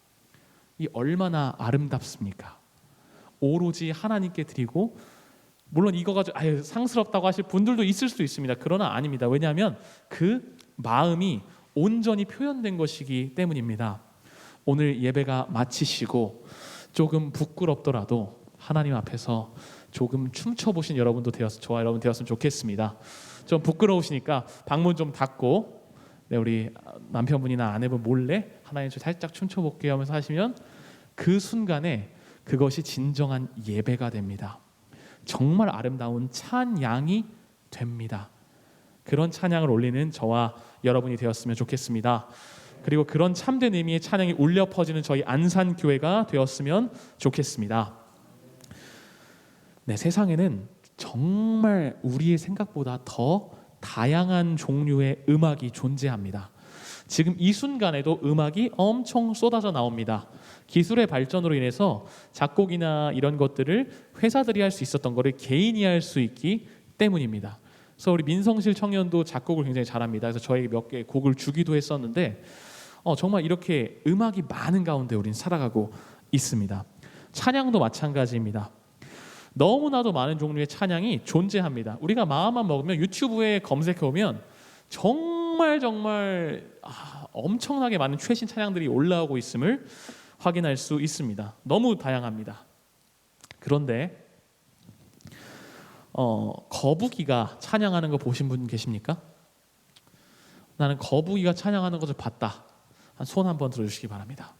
이 얼마나 아름답습니까? 오로지 하나님께 드리고 물론 이거 가지고 상스럽다고 하실 분들도 있을 수 있습니다. 그러나 아닙니다. 왜냐하면 그 마음이 온전히 표현된 것이기 때문입니다. 오늘 예배가 마치시고 조금 부끄럽더라도 하나님 앞에서 조금 춤춰보신 저와 여러분 되었으면 좋겠습니다. 좀 부끄러우시니까 방문 좀 닫고 우리 남편분이나 아내분 몰래 하나님 좀 살짝 춤춰볼게요 하면서 하시면 그 순간에 그것이 진정한 예배가 됩니다. 정말 아름다운 찬양이 됩니다. 그런 찬양을 올리는 저와 여러분이 되었으면 좋겠습니다. 그리고 그런 참된 의미의 찬양이 울려 퍼지는 저희 안산교회가 되었으면 좋겠습니다. 네, 세상에는 정말 우리의 생각보다 더 다양한 종류의 음악이 존재합니다. 지금 이 순간에도 음악이 엄청 쏟아져 나옵니다. 기술의 발전으로 인해서 작곡이나 이런 것들을 회사들이 할 수 있었던 것을 개인이 할 수 있기 때문입니다. 그래서 우리 민성실 청년도 작곡을 굉장히 잘합니다. 그래서 저에게 몇 개 곡을 주기도 했었는데 정말 이렇게 음악이 많은 가운데 우리는 살아가고 있습니다. 찬양도 마찬가지입니다. 너무나도 많은 종류의 찬양이 존재합니다. 우리가 마음만 먹으면 유튜브에 검색해 오면 정말 엄청나게 많은 최신 찬양들이 올라오고 있음을 확인할 수 있습니다. 너무 다양합니다. 그런데 거북이가 찬양하는 거 보신 분 계십니까? 나는 거북이가 찬양하는 것을 봤다. 손 한번 들어주시기 바랍니다.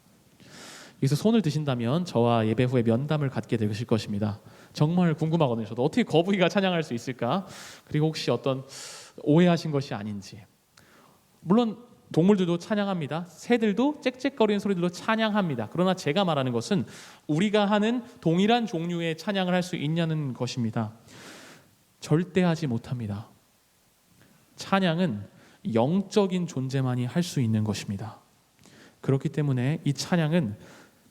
여기서 손을 드신다면 저와 예배 후에 면담을 갖게 되실 것입니다. 정말 궁금하거든요. 저도 어떻게 거북이가 찬양할 수 있을까? 그리고 혹시 어떤 오해하신 것이 아닌지. 물론 동물들도 찬양합니다. 새들도 짹짹거리는 소리들로 찬양합니다. 그러나 제가 말하는 것은 우리가 하는 동일한 종류의 찬양을 할 수 있냐는 것입니다. 절대 하지 못합니다. 찬양은 영적인 존재만이 할 수 있는 것입니다. 그렇기 때문에 이 찬양은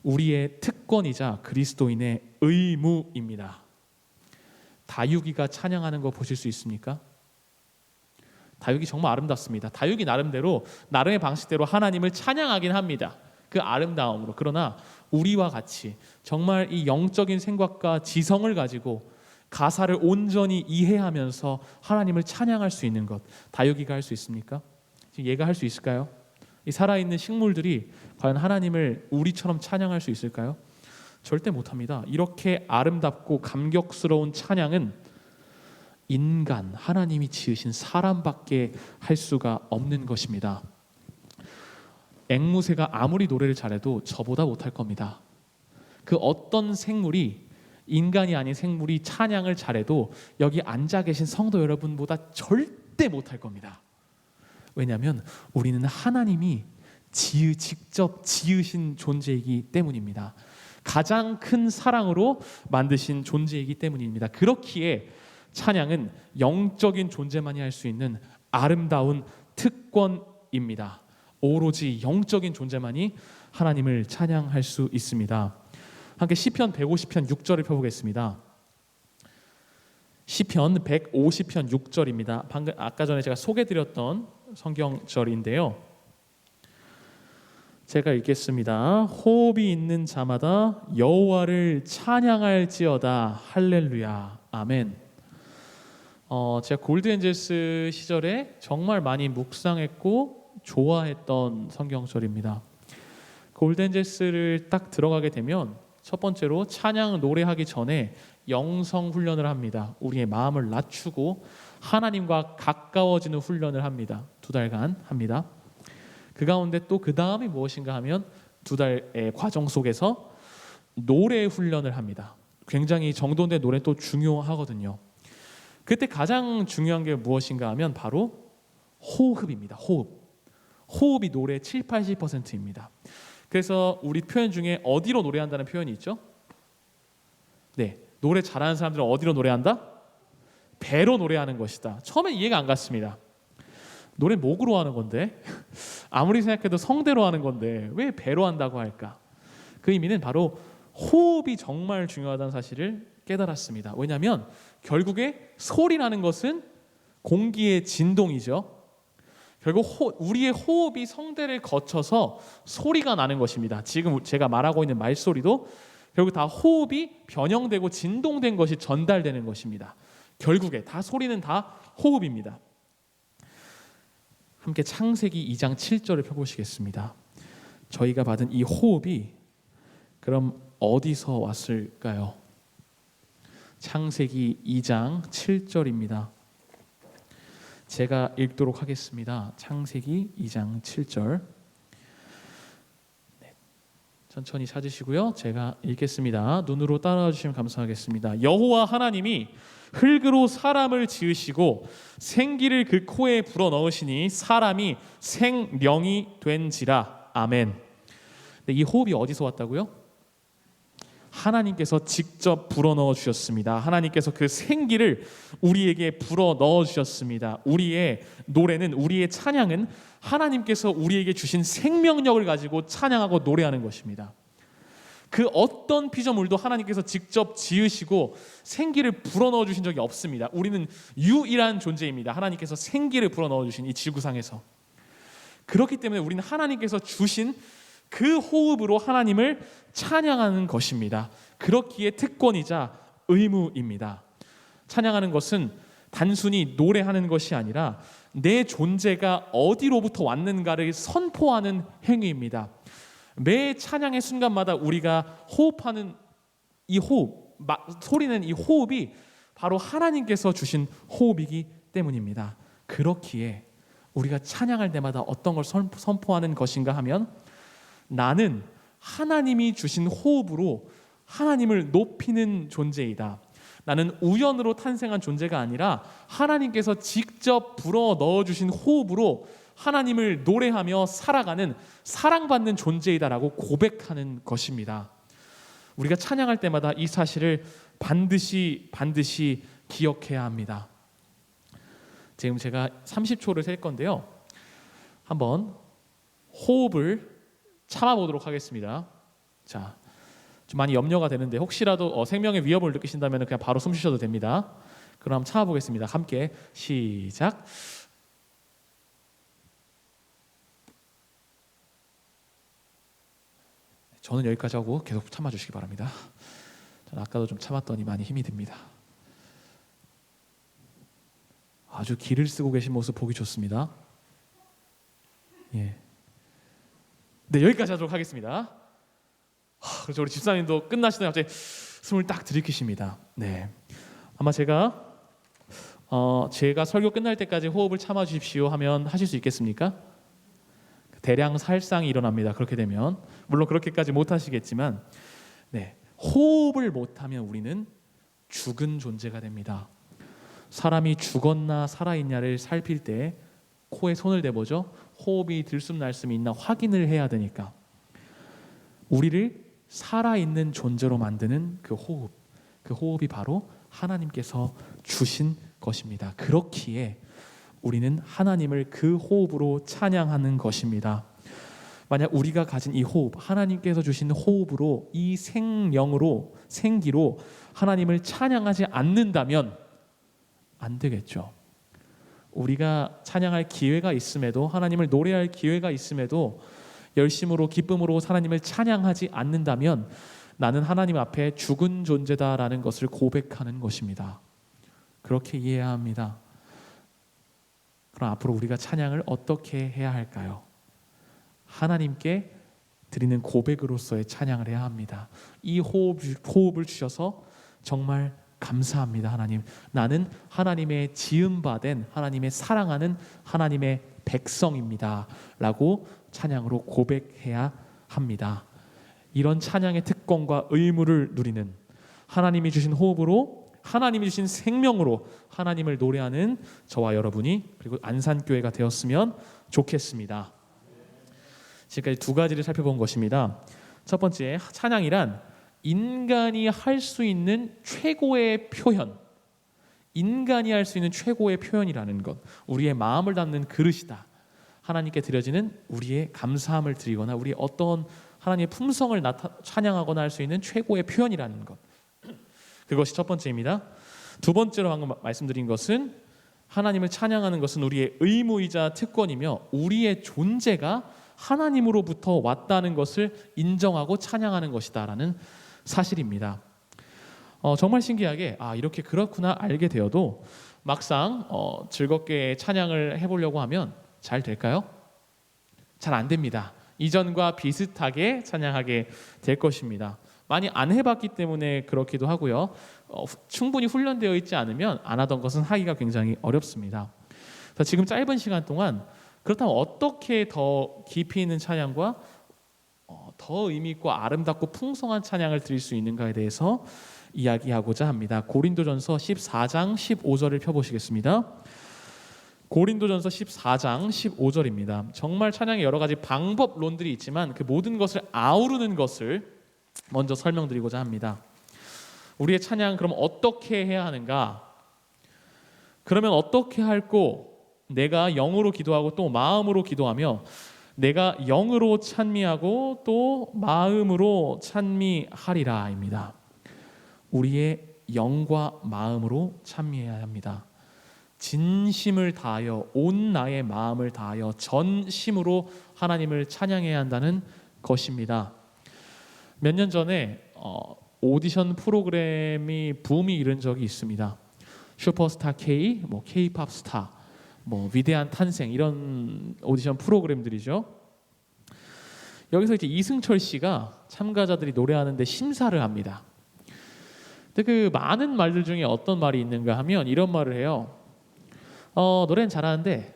우리의 특권이자 그리스도인의 의무입니다. 다육이가 찬양하는 거 보실 수 있습니까? 다육이 정말 아름답습니다. 다육이 나름대로 나름의 방식대로 하나님을 찬양하긴 합니다. 그 아름다움으로. 그러나 우리와 같이 정말 이 영적인 생각과 지성을 가지고 가사를 온전히 이해하면서 하나님을 찬양할 수 있는 것, 다육이가 할 수 있습니까? 지금 얘가 할 수 있을까요? 이 살아있는 식물들이 과연 하나님을 우리처럼 찬양할 수 있을까요? 절대 못합니다. 이렇게 아름답고 감격스러운 찬양은 인간, 하나님이 지으신 사람밖에 할 수가 없는 것입니다. 앵무새가 아무리 노래를 잘해도 저보다 못할 겁니다. 그 어떤 생물이, 인간이 아닌 생물이 찬양을 잘해도 여기 앉아 계신 성도 여러분보다 절대 못할 겁니다. 왜냐하면 우리는 하나님이 직접 지으신 존재이기 때문입니다. 가장 큰 사랑으로 만드신 존재이기 때문입니다. 그렇기에 찬양은 영적인 존재만이 할 수 있는 아름다운 특권입니다. 오로지 영적인 존재만이 하나님을 찬양할 수 있습니다. 함께 시편 150편 6절을 펴보겠습니다. 시편 150편 6절입니다. 방금 아까 전에 제가 소개드렸던 성경절인데요. 제가 읽겠습니다. 호흡이 있는 자마다 여호와를 찬양할지어다. 할렐루야. 아멘. 제가 골드엔젤스 시절에 정말 많이 묵상했고 좋아했던 성경절입니다. 골드엔젤스를 딱 들어가게 되면 첫 번째로 찬양 노래하기 전에 영성 훈련을 합니다. 우리의 마음을 낮추고 하나님과 가까워지는 훈련을 합니다. 2달간 합니다. 그 가운데 또 그 다음이 무엇인가 하면 2달의 과정 속에서 노래 훈련을 합니다. 굉장히 정돈된 노래 또 중요하거든요. 그때 가장 중요한 게 무엇인가 하면 바로 호흡입니다. 호흡이 노래의 70-80%입니다. 그래서 우리 표현 중에 어디로 노래한다는 표현이 있죠? 네, 노래 잘하는 사람들은 어디로 노래한다? 배로 노래하는 것이다. 처음엔 이해가 안 갔습니다. 노래 목으로 하는 건데 아무리 생각해도 성대로 하는 건데 왜 배로 한다고 할까? 그 의미는 바로 호흡이 정말 중요하다는 사실을 깨달았습니다. 왜냐하면 결국에 소리라는 것은 공기의 진동이죠. 결국 우리의 호흡이 성대를 거쳐서 소리가 나는 것입니다. 지금 제가 말하고 있는 말소리도 결국 다 호흡이 변형되고 진동된 것이 전달되는 것입니다. 결국에 다 소리는 다 호흡입니다. 함께 창세기 2장 7절을 펴보시겠습니다. 저희가 받은 이 호흡이 그럼 어디서 왔을까요? 창세기 2장 7절입니다. 제가 읽도록 하겠습니다. 창세기 2장 7절. 네, 천천히 찾으시고요. 제가 읽겠습니다. 눈으로 따라와 주시면 감사하겠습니다. 여호와 하나님이 흙으로 사람을 지으시고 생기를 그 코에 불어넣으시니 사람이 생명이 된지라. 아멘. 네, 이 호흡이 어디서 왔다고요? 하나님께서 직접 불어넣어 주셨습니다. 하나님께서 그 생기를 우리에게 불어넣어 주셨습니다. 우리의 노래는, 우리의 찬양은 하나님께서 우리에게 주신 생명력을 가지고 찬양하고 노래하는 것입니다. 그 어떤 피조물도 하나님께서 직접 지으시고 생기를 불어넣어 주신 적이 없습니다. 우리는 유일한 존재입니다. 하나님께서 생기를 불어넣어 주신 이 지구상에서. 그렇기 때문에 우리는 하나님께서 주신 그 호흡으로 하나님을 찬양하는 것입니다. 그렇기에 특권이자 의무입니다. 찬양하는 것은 단순히 노래하는 것이 아니라 내 존재가 어디로부터 왔는가를 선포하는 행위입니다. 매 찬양의 순간마다 우리가 호흡하는 이 호흡, 소리는 이 호흡이 바로 하나님께서 주신 호흡이기 때문입니다. 그렇기에 우리가 찬양할 때마다 어떤 걸 선포하는 것인가 하면 나는 하나님이 주신 호흡으로 하나님을 높이는 존재이다. 나는 우연으로 탄생한 존재가 아니라 하나님께서 직접 불어 넣어주신 호흡으로 하나님을 노래하며 살아가는 사랑받는 존재이다라고 고백하는 것입니다. 우리가 찬양할 때마다 이 사실을 반드시 기억해야 합니다. 지금 제가 30초를 셀 건데요. 한번 호흡을 참아보도록 하겠습니다. 자, 좀 많이 염려가 되는데 혹시라도 생명의 위협을 느끼신다면 그냥 바로 숨 쉬셔도 됩니다. 그럼 한번 참아보겠습니다. 함께 시작. 저는 여기까지 하고 계속 참아주시기 바랍니다. 저는 아까도 좀 참았더니 많이 힘이 듭니다. 아주 기를 쓰고 계신 모습 보기 좋습니다. 예. 네, 여기까지 하도록 하겠습니다. 그렇죠. 우리 집사님도 끝나시더니 갑자기 숨을 딱 들이키십니다. 네. 아마 제가 설교 끝날 때까지 호흡을 참아 주십시오 하면 하실 수 있겠습니까? 대량 살상이 일어납니다. 그렇게 되면 물론 그렇게까지 못 하시겠지만 네. 호흡을 못하면 우리는 죽은 존재가 됩니다. 사람이 죽었나 살아있냐를 살필 때 코에 손을 대보죠. 호흡이 들숨날숨이 있나 확인을 해야 되니까 우리를 살아있는 존재로 만드는 그 호흡이 바로 하나님께서 주신 것입니다. 그렇기에 우리는 하나님을 그 호흡으로 찬양하는 것입니다. 만약 우리가 가진 이 호흡, 하나님께서 주신 호흡으로 이 생명으로 생기로 하나님을 찬양하지 않는다면 안 되겠죠. 우리가 찬양할 기회가 있음에도 하나님을 노래할 기회가 있음에도 열심으로 기쁨으로 하나님을 찬양하지 않는다면 나는 하나님 앞에 죽은 존재다라는 것을 고백하는 것입니다. 그렇게 이해해야 합니다. 그럼 앞으로 우리가 찬양을 어떻게 해야 할까요? 하나님께 드리는 고백으로서의 찬양을 해야 합니다. 이 호흡을 주셔서 정말 감사합니다. 하나님, 나는 하나님의 지음받은 하나님의 사랑하는 하나님의 백성입니다 라고 찬양으로 고백해야 합니다. 이런 찬양의 특권과 의무를 누리는 하나님이 주신 호흡으로 하나님이 주신 생명으로 하나님을 노래하는 저와 여러분이 그리고 안산교회가 되었으면 좋겠습니다. 지금까지 두 가지를 살펴본 것입니다. 첫 번째, 찬양이란 인간이 할 수 있는 최고의 표현, 인간이 할 수 있는 최고의 표현이라는 것, 우리의 마음을 담는 그릇이다. 하나님께 드려지는 우리의 감사함을 드리거나 우리의 어떤 하나님의 품성을 찬양하거나 할 수 있는 최고의 표현이라는 것, 그것이 첫 번째입니다. 두 번째로 방금 말씀드린 것은 하나님을 찬양하는 것은 우리의 의무이자 특권이며 우리의 존재가 하나님으로부터 왔다는 것을 인정하고 찬양하는 것이다라는 사실입니다. 정말 신기하게 이렇게 그렇구나 알게 되어도 막상 즐겁게 찬양을 해보려고 하면 잘 될까요? 잘 안 됩니다. 이전과 비슷하게 찬양하게 될 것입니다. 많이 안 해봤기 때문에 그렇기도 하고요. 충분히 훈련되어 있지 않으면 안 하던 것은 하기가 굉장히 어렵습니다. 그래서 지금 짧은 시간 동안 그렇다면 어떻게 더 깊이 있는 찬양과 더 의미 있고 아름답고 풍성한 찬양을 드릴 수 있는가에 대해서 이야기하고자 합니다. 고린도전서 14장 15절을 펴보시겠습니다. 고린도전서 14장 15절입니다. 정말 찬양의 여러 가지 방법론들이 있지만 그 모든 것을 아우르는 것을 먼저 설명드리고자 합니다. 우리의 찬양 그럼 어떻게 해야 하는가? 그러면 어떻게 할꼬? 내가 영으로 기도하고 또 마음으로 기도하며 내가 영으로 찬미하고 또 마음으로 찬미하리라입니다. 우리의 영과 마음으로 찬미해야 합니다. 진심을 다하여 온 나의 마음을 다하여 전심으로 하나님을 찬양해야 한다는 것입니다. 몇 년 전에 오디션 프로그램이 붐이 이른 적이 있습니다. 슈퍼스타 K, K-팝 스타, 위대한 탄생 이런 오디션 프로그램들이죠. 여기서 이제 이승철 씨가 참가자들이 노래하는데 심사를 합니다. 근데 그 많은 말들 중에 어떤 말이 있는가 하면 이런 말을 해요. 노래는 잘하는데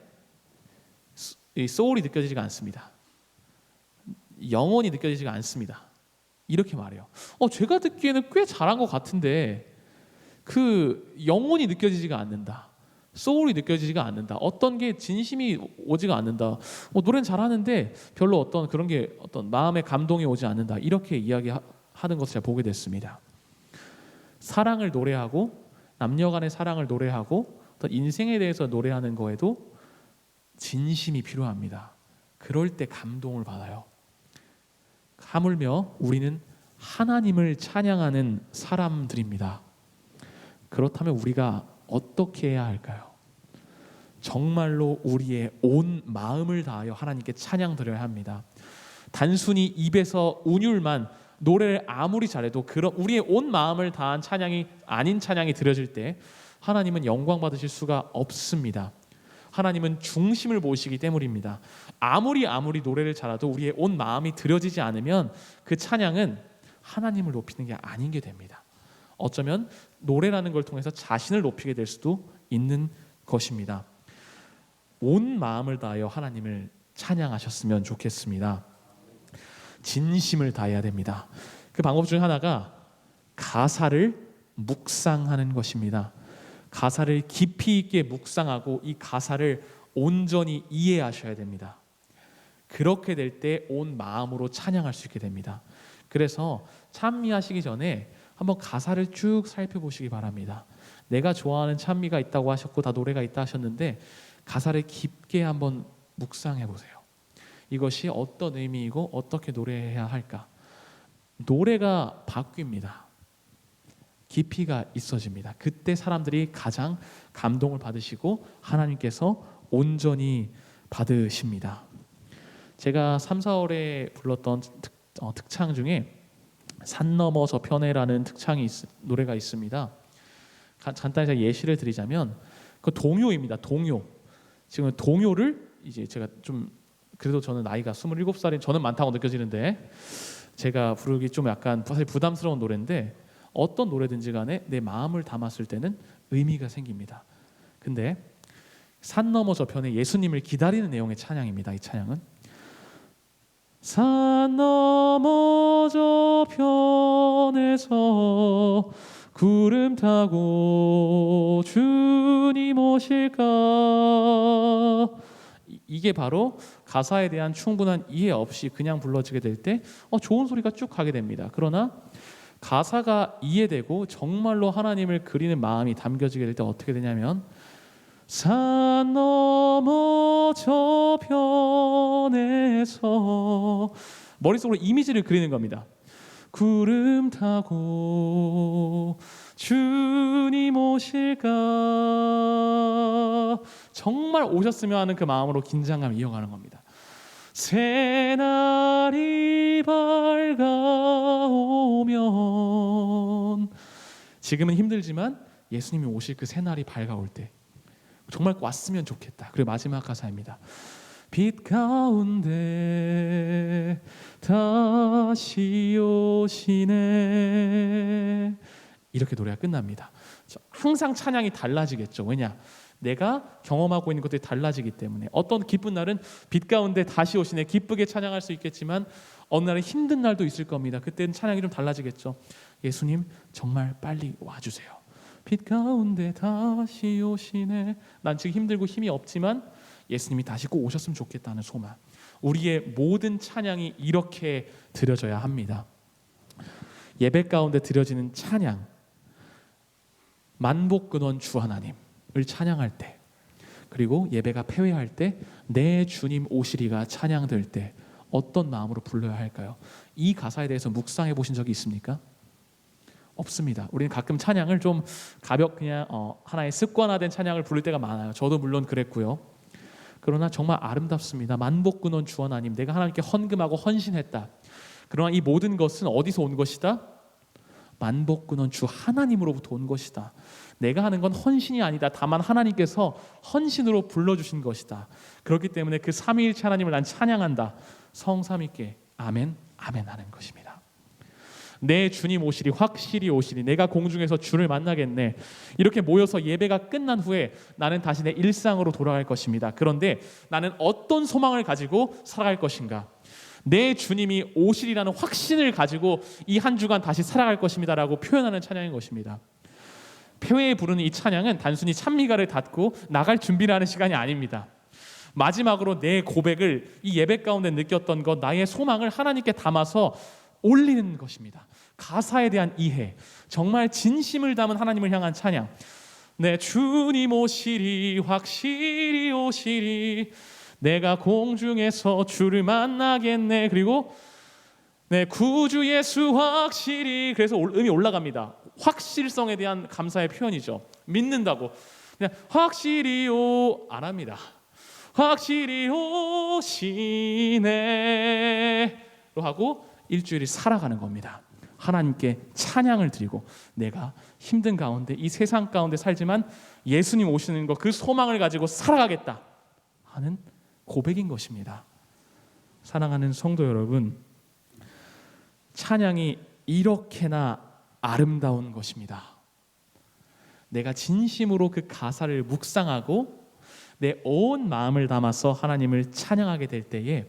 소울이 느껴지지가 않습니다. 영혼이 느껴지지가 않습니다. 이렇게 말해요. 제가 듣기에는 꽤 잘한 것 같은데 그 영혼이 느껴지지가 않는다. 소울이 느껴지지가 않는다. 어떤 게 진심이 오지가 않는다. 노래는 잘하는데 별로 어떤 그런 게 어떤 마음의 감동이 오지 않는다. 이렇게 이야기하는 것을 제가 보게 됐습니다. 사랑을 노래하고 남녀간의 사랑을 노래하고 어떤 인생에 대해서 노래하는 거에도 진심이 필요합니다. 그럴 때 감동을 받아요. 하물며 우리는 하나님을 찬양하는 사람들입니다. 그렇다면 우리가 어떻게 해야 할까요? 정말로 우리의 온 마음을 다하여 하나님께 찬양 드려야 합니다. 단순히 입에서 운율만 노래를 아무리 잘해도 그런 우리의 온 마음을 다한 찬양이 아닌 찬양이 드려질 때 하나님은 영광 받으실 수가 없습니다. 하나님은 중심을 보시기 때문입니다. 아무리 노래를 잘해도 우리의 온 마음이 드려지지 않으면 그 찬양은 하나님을 높이는 게 아닌 게 됩니다. 어쩌면 노래라는 걸 통해서 자신을 높이게 될 수도 있는 것입니다. 온 마음을 다하여 하나님을 찬양하셨으면 좋겠습니다. 진심을 다해야 됩니다. 그 방법 중 하나가 가사를 묵상하는 것입니다. 가사를 깊이 있게 묵상하고 이 가사를 온전히 이해하셔야 됩니다. 그렇게 될 때 온 마음으로 찬양할 수 있게 됩니다. 그래서 찬미하시기 전에 한번 가사를 쭉 살펴보시기 바랍니다. 내가 좋아하는 찬미가 있다고 하셨고 다 노래가 있다 하셨는데 가사를 깊게 한번 묵상해 보세요. 이것이 어떤 의미이고 어떻게 노래해야 할까? 노래가 바뀝니다. 깊이가 있어집니다. 그때 사람들이 가장 감동을 받으시고 하나님께서 온전히 받으십니다. 제가 3, 4월에 불렀던 특창 중에 산 넘어 저편에라는 노래가 있습니다. 간단히 제가 예시를 드리자면 그 동요입니다. 동요. 지금 동요를 이제 제가 좀 그래도 저는 나이가 27살인 저는 많다고 느껴지는데 제가 부르기 좀 약간 사실 부담스러운 노래인데 어떤 노래든지 간에 내 마음을 담았을 때는 의미가 생깁니다. 근데 산 넘어 저편에 예수님을 기다리는 내용의 찬양입니다. 이 찬양은 산 넘어 저편에서 구름 타고 주님 오실까. 이게 바로 가사에 대한 충분한 이해 없이 그냥 불러지게 될 때 좋은 소리가 쭉 가게 됩니다. 그러나 가사가 이해되고 정말로 하나님을 그리는 마음이 담겨지게 될 때 어떻게 되냐면 산 넘어 저편에서 머릿속으로 이미지를 그리는 겁니다. 구름 타고 주님 오실까. 정말 오셨으면 하는 그 마음으로 긴장감을 이어가는 겁니다. 새날이 밝아오면 지금은 힘들지만 예수님이 오실 그 새날이 밝아올 때 정말 왔으면 좋겠다. 그리고 마지막 가사입니다. 빛 가운데 다시 오시네. 이렇게 노래가 끝납니다. 항상 찬양이 달라지겠죠. 왜냐? 내가 경험하고 있는 것들이 달라지기 때문에 어떤 기쁜 날은 빛 가운데 다시 오시네 기쁘게 찬양할 수 있겠지만 어느 날은 힘든 날도 있을 겁니다. 그때는 찬양이 좀 달라지겠죠. 예수님 정말 빨리 와주세요. 빛 가운데 다시 오시네. 난 지금 힘들고 힘이 없지만 예수님이 다시 꼭 오셨으면 좋겠다는 소망. 우리의 모든 찬양이 이렇게 드려져야 합니다. 예배 가운데 드려지는 찬양, 만복근원 주 하나님을 찬양할 때, 그리고 예배가 폐회할 때 내 주님 오시리가 찬양될 때 어떤 마음으로 불러야 할까요? 이 가사에 대해서 묵상해 보신 적이 있습니까? 없습니다. 우리는 가끔 찬양을 좀 그냥 하나의 습관화된 찬양을 부를 때가 많아요. 저도 물론 그랬고요. 그러나 정말 아름답습니다. 만복근원 주 하나님, 내가 하나님께 헌금하고 헌신했다. 그러나 이 모든 것은 어디서 온 것이다? 만복근원 주 하나님으로부터 온 것이다. 내가 하는 건 헌신이 아니다. 다만 하나님께서 헌신으로 불러주신 것이다. 그렇기 때문에 그 삼위일체 하나님을 난 찬양한다. 성삼위께 아멘, 아멘 하는 것입니다. 내 주님 오시리, 확실히 오시리. 내가 공중에서 주를 만나겠네. 이렇게 모여서 예배가 끝난 후에 나는 다시 내 일상으로 돌아갈 것입니다. 그런데 나는 어떤 소망을 가지고 살아갈 것인가? 내 주님이 오시리라는 확신을 가지고 이 한 주간 다시 살아갈 것입니다라고 표현하는 찬양인 것입니다. 폐회에 부르는 이 찬양은 단순히 찬미가를 닫고 나갈 준비를 하는 시간이 아닙니다. 마지막으로 내 고백을 이 예배 가운데 느꼈던 것, 나의 소망을 하나님께 담아서 올리는 것입니다. 가사에 대한 이해, 정말 진심을 담은 하나님을 향한 찬양. 네, 주님 오시리, 확실히 오시리, 내가 공중에서 주를 만나겠네. 그리고 네, 구주 예수 확실히. 그래서 음이 올라갑니다. 확실성에 대한 감사의 표현이죠. 믿는다고 그냥 확실히 안 합니다. 확실히 오시네 로 하고 일주일이 살아가는 겁니다. 하나님께 찬양을 드리고 내가 힘든 가운데, 이 세상 가운데 살지만 예수님 오시는 것, 그 소망을 가지고 살아가겠다 하는 고백인 것입니다. 사랑하는 성도 여러분, 찬양이 이렇게나 아름다운 것입니다. 내가 진심으로 그 가사를 묵상하고 내 온 마음을 담아서 하나님을 찬양하게 될 때에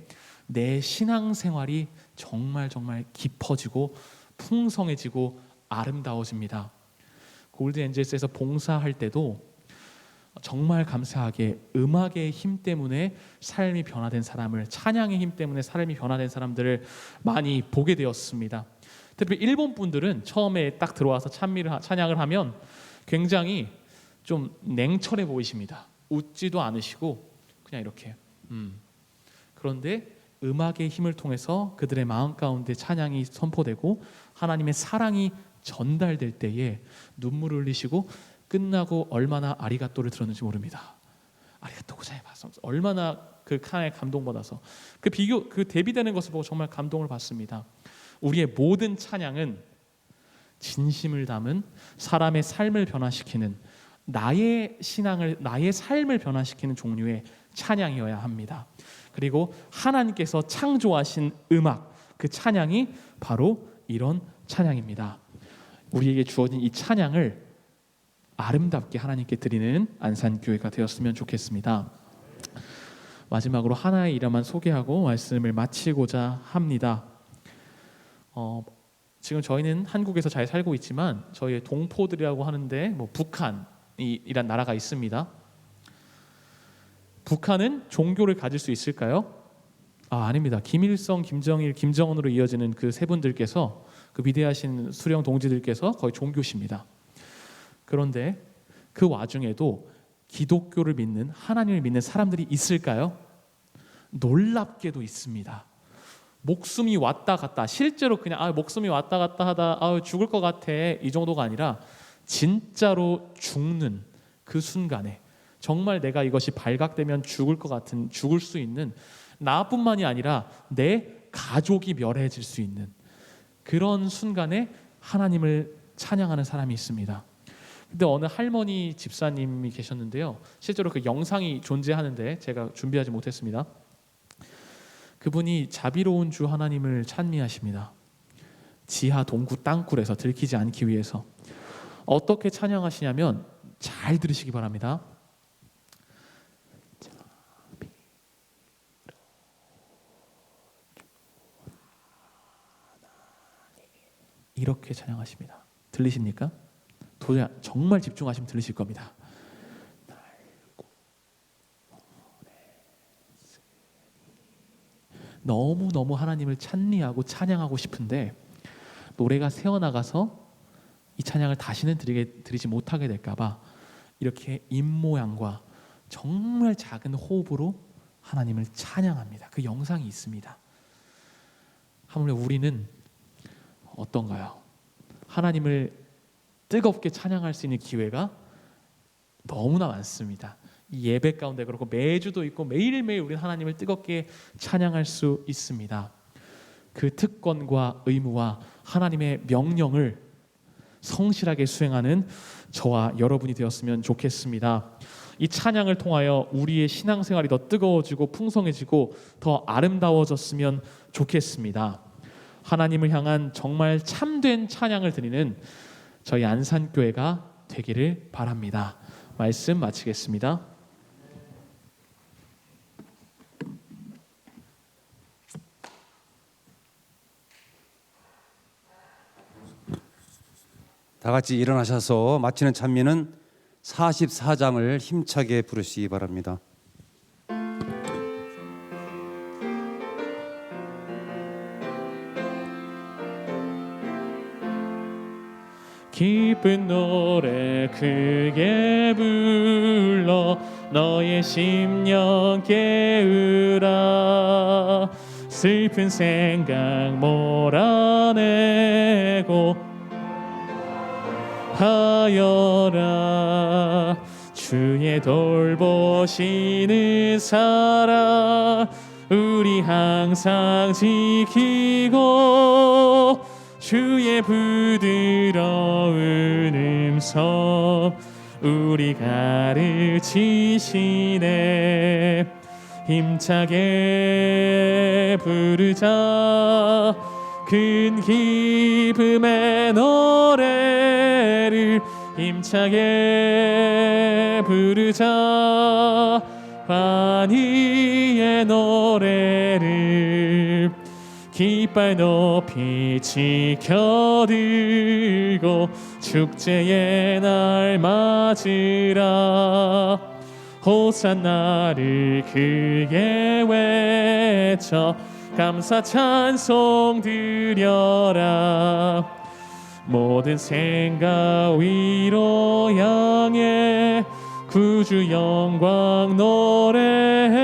내 신앙생활이 정말 깊어지고 풍성해지고 아름다워집니다. 골드 엔젤스에서 봉사할 때도 정말 감사하게 음악의 힘 때문에 삶이 변화된 사람을, 찬양의 힘 때문에 삶이 변화된 사람들을 많이 보게 되었습니다. 특히 일본 분들은 처음에 딱 들어와서 찬양을 하면 굉장히 좀 냉철해 보이십니다. 웃지도 않으시고 그냥 이렇게 그런데 음악의 힘을 통해서 그들의 마음 가운데 찬양이 선포되고 하나님의 사랑이 전달될 때에 눈물을 흘리시고 끝나고 얼마나 아리가또를 들었는지 모릅니다. 아리가또 고자이마스, 얼마나 그 하나에 감동받아서 그 대비되는 것을 보고 정말 감동을 받습니다. 우리의 모든 찬양은 진심을 담은 사람의 삶을 변화시키는, 나의 신앙을, 나의 삶을 변화시키는 종류의 찬양이어야 합니다. 그리고 하나님께서 창조하신 음악, 그 찬양이 바로 이런 찬양입니다. 우리에게 주어진 이 찬양을 아름답게 하나님께 드리는 안산교회가 되었으면 좋겠습니다. 마지막으로 하나의 일화만 소개하고 말씀을 마치고자 합니다. 지금 저희는 한국에서 잘 살고 있지만 저희의 동포들이라고 하는데 북한이란 나라가 있습니다. 북한은 종교를 가질 수 있을까요? 아닙니다. 김일성, 김정일, 김정은으로 이어지는 그 세 분들께서, 그 위대하신 수령 동지들께서 거의 종교십니다. 그런데 그 와중에도 기독교를 믿는, 하나님을 믿는 사람들이 있을까요? 놀랍게도 있습니다. 목숨이 왔다 갔다, 실제로 그냥 목숨이 왔다 갔다 하다 죽을 것 같아, 이 정도가 아니라 진짜로 죽는 그 순간에, 정말 내가 이것이 발각되면 죽을 것 같은, 죽을 수 있는, 나뿐만이 아니라 내 가족이 멸해질 수 있는 그런 순간에 하나님을 찬양하는 사람이 있습니다. 근데 어느 할머니 집사님이 계셨는데요, 실제로 그 영상이 존재하는데 제가 준비하지 못했습니다. 그분이 자비로운 주 하나님을 찬미하십니다. 지하 동구 땅굴에서 들키지 않기 위해서. 어떻게 찬양하시냐면, 잘 들으시기 바랍니다. 이렇게 찬양하십니다. 들리십니까? 정말 집중하시면 들리실 겁니다. 너무너무 하나님을 찬미하고 찬양하고 싶은데 노래가 새어나가서 이 찬양을 다시는 드리지 못하게 될까 봐 이렇게 입모양과 정말 작은 호흡으로 하나님을 찬양합니다. 그 영상이 있습니다. 하물며 우리는 어떤가요? 하나님을 뜨겁게 찬양할 수 있는 기회가 너무나 많습니다. 이 예배 가운데 그렇고 매주도 있고 매일매일 우리는 하나님을 뜨겁게 찬양할 수 있습니다. 그 특권과 의무와 하나님의 명령을 성실하게 수행하는 저와 여러분이 되었으면 좋겠습니다. 이 찬양을 통하여 우리의 신앙생활이 더 뜨거워지고 풍성해지고 더 아름다워졌으면 좋겠습니다. 하나님을 향한 정말 참된 찬양을 드리는 저희 안산교회가 되기를 바랍니다. 말씀 마치겠습니다. 다 같이 일어나셔서 마치는 찬미는 44장을 힘차게 부르시기 바랍니다. 기쁜 노래 크게 불러 너의 심령 깨우라. 슬픈 생각 몰아내고 하여라. 주의 돌보시는 사랑 우리 항상 지키고 주의 부드러운 음성 우리 가르치시네. 힘차게 부르자 큰 기쁨의 노래를. 힘차게 부르자 환희의 노래를. 깃발 높이 지켜들고 축제의 날 맞으라. 호산나를 크게 외쳐 감사 찬송 드려라. 모든 생각 위로 향해 구주 영광 노래해.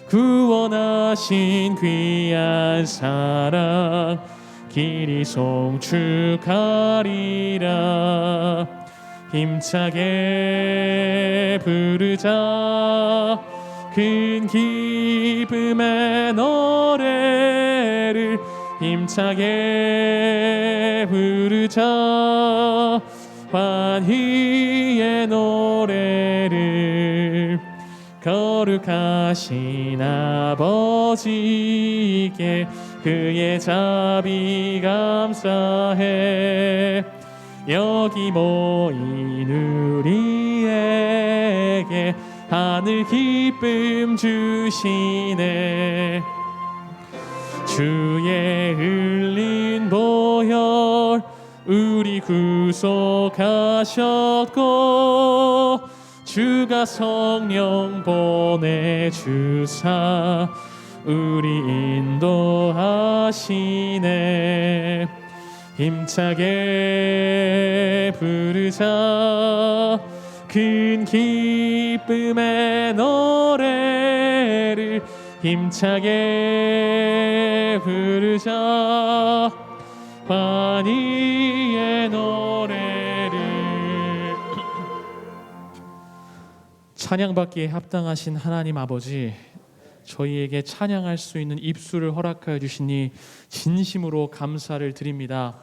구원하신 귀한 사랑 길이 송축하리라. 힘차게 부르자 큰 기쁨의 노래를. 힘차게 부르자 환희의 노래를. 거룩하신 아버지께 그의 자비 감사해. 여기 모인 우리에게 하늘 기쁨 주시네. 주의 흘린 보혈 우리 구속하셨고 주가 성령 보내주사 우리 인도하시네. 힘차게 부르자 큰 기쁨의 노래를. 힘차게 부르자 환희의 노래를. 찬양받기에 합당하신 하나님 아버지, 저희에게 찬양할 수 있는 입술을 허락하여 주시니 진심으로 감사를 드립니다.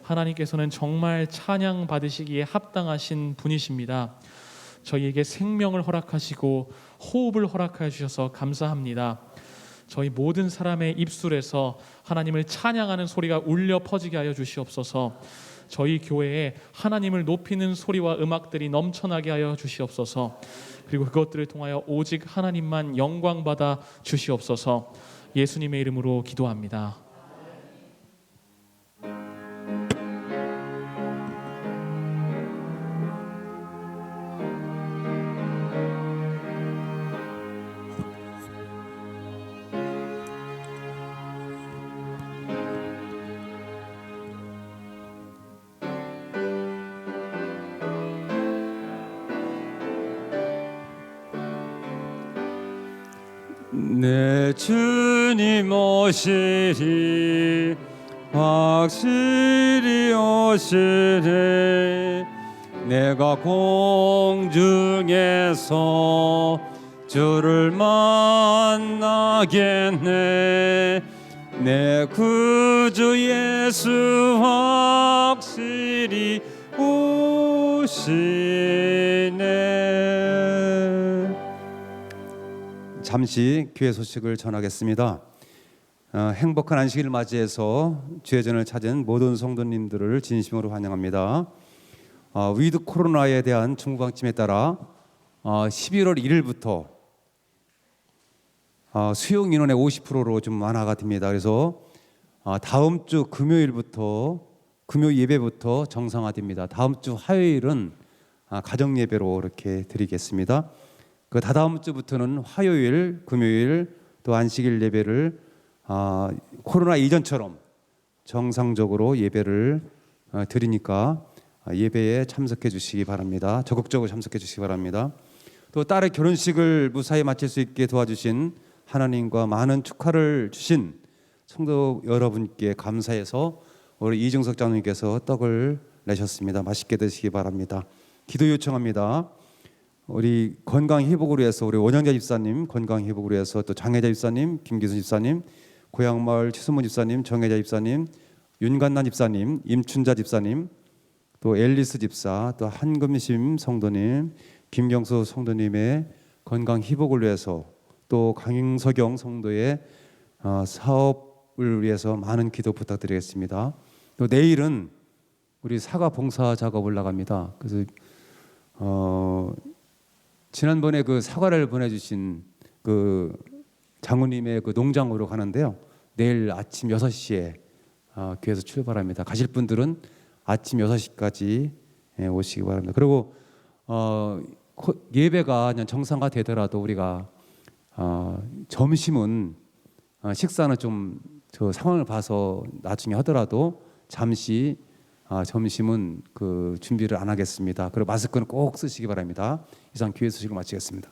하나님께서는 정말 찬양 받으시기에 합당하신 분이십니다. 저희에게 생명을 허락하시고 호흡을 허락하여 주셔서 감사합니다. 저희 모든 사람의 입술에서 하나님을 찬양하는 소리가 울려 퍼지게 하여 주시옵소서. 저희 교회에 하나님을 높이는 소리와 음악들이 넘쳐나게 하여 주시옵소서. 그리고 그것들을 통하여 오직 하나님만 영광받아 주시옵소서. 예수님의 이름으로 기도합니다. 내 주님 오시리 확실히 오시리. 내가 공중에서 주를 만나겠네. 내 구주 예수 확실히 오시네. 잠시 교회 소식을 전하겠습니다. 행복한 안식일을 맞이해서 주의전을 찾은 모든 성도님들을 진심으로 환영합니다. 위드 코로나에 대한 정부 방침에 따라 11월 1일부터 수용 인원의 50%로 좀 완화가 됩니다. 그래서 다음 주 금요일부터 금요 예배부터 정상화됩니다. 다음 주 화요일은 가정 예배로 이렇게 드리겠습니다. 그 다다음 주부터는 화요일, 금요일 또 안식일 예배를 코로나 이전처럼 정상적으로 예배를 드리니까 예배에 참석해 주시기 바랍니다. 적극적으로 참석해 주시기 바랍니다. 또 딸의 결혼식을 무사히 마칠 수 있게 도와주신 하나님과 많은 축하를 주신 성도 여러분께 감사해서 우리 이중석 장로님께서 떡을 내셨습니다. 맛있게 드시기 바랍니다. 기도 요청합니다. 우리 건강 회복을 위해서 우리 원영자 집사님 건강 회복을 위해서 또 장혜자 집사님, 김기순 집사님, 고향마을 최순문 집사님, 정혜자 집사님, 윤간난 집사님, 임춘자 집사님, 또 앨리스 집사, 또 한금심 성도님, 김경수 성도님의 건강 회복을 위해서 또 강서경 성도의 사업을 위해서 많은 기도 부탁드리겠습니다. 또 내일은 우리 사과 봉사 작업 올라갑니다. 그래서 지난번에 그 사과를 보내주신 그 장로님의 그 농장으로 가는데요. 내일 아침 6시에 교회에서 출발합니다. 가실 분들은 아침 6시까지 오시기 바랍니다. 그리고 예배가 그냥 정상화 되더라도 우리가 점심은 식사는 좀 저 상황을 봐서 나중에 하더라도 잠시 점심은 그 준비를 안 하겠습니다. 그리고 마스크는 꼭 쓰시기 바랍니다. 이상 교회 소식을 마치겠습니다.